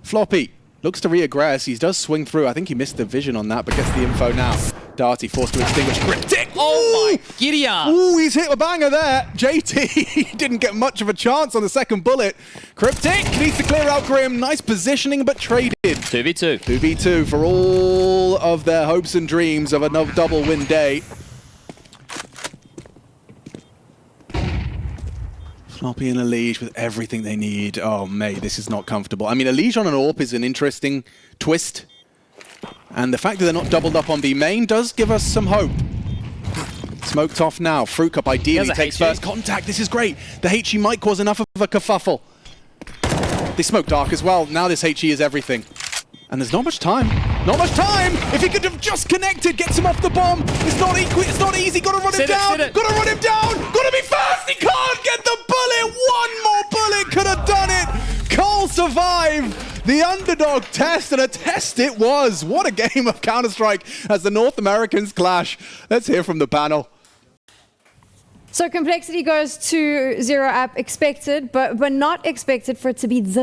Speaker 2: Floppy looks to reaggress. He does swing through. I think he missed the vision on that, but gets the info now. Darty forced to extinguish. Cryptic!
Speaker 3: Oh my giddy arm.
Speaker 2: Ooh, he's hit a banger there. JT didn't get much of a chance on the second bullet. Cryptic needs to clear out Grim. Nice positioning, but traded.
Speaker 3: 2v2.
Speaker 2: 2v2 for all of their hopes and dreams of another double win day. Floppy and Elige with everything they need. Oh, mate, this is not comfortable. I mean, Elige on an AWP is an interesting twist. And the fact that they're not doubled up on B main does give us some hope. Smoked off now. Fruit Cup ideally takes first contact. This is great. The HE might cause enough of a kerfuffle. They smoke dark as well. Now this HE is everything. And there's not much time. Not much time! If he could have just connected, gets him off the bomb. It's not easy. Gotta run him down. Gotta run him down. Gotta be fast. He can't get the bullet. One more bullet could have done it. Cole survived the underdog test, and a test it was. What a game of Counter-Strike as the North Americans clash. Let's hear from the panel.
Speaker 1: So complexity goes to 0 up, expected, but not expected for it to be this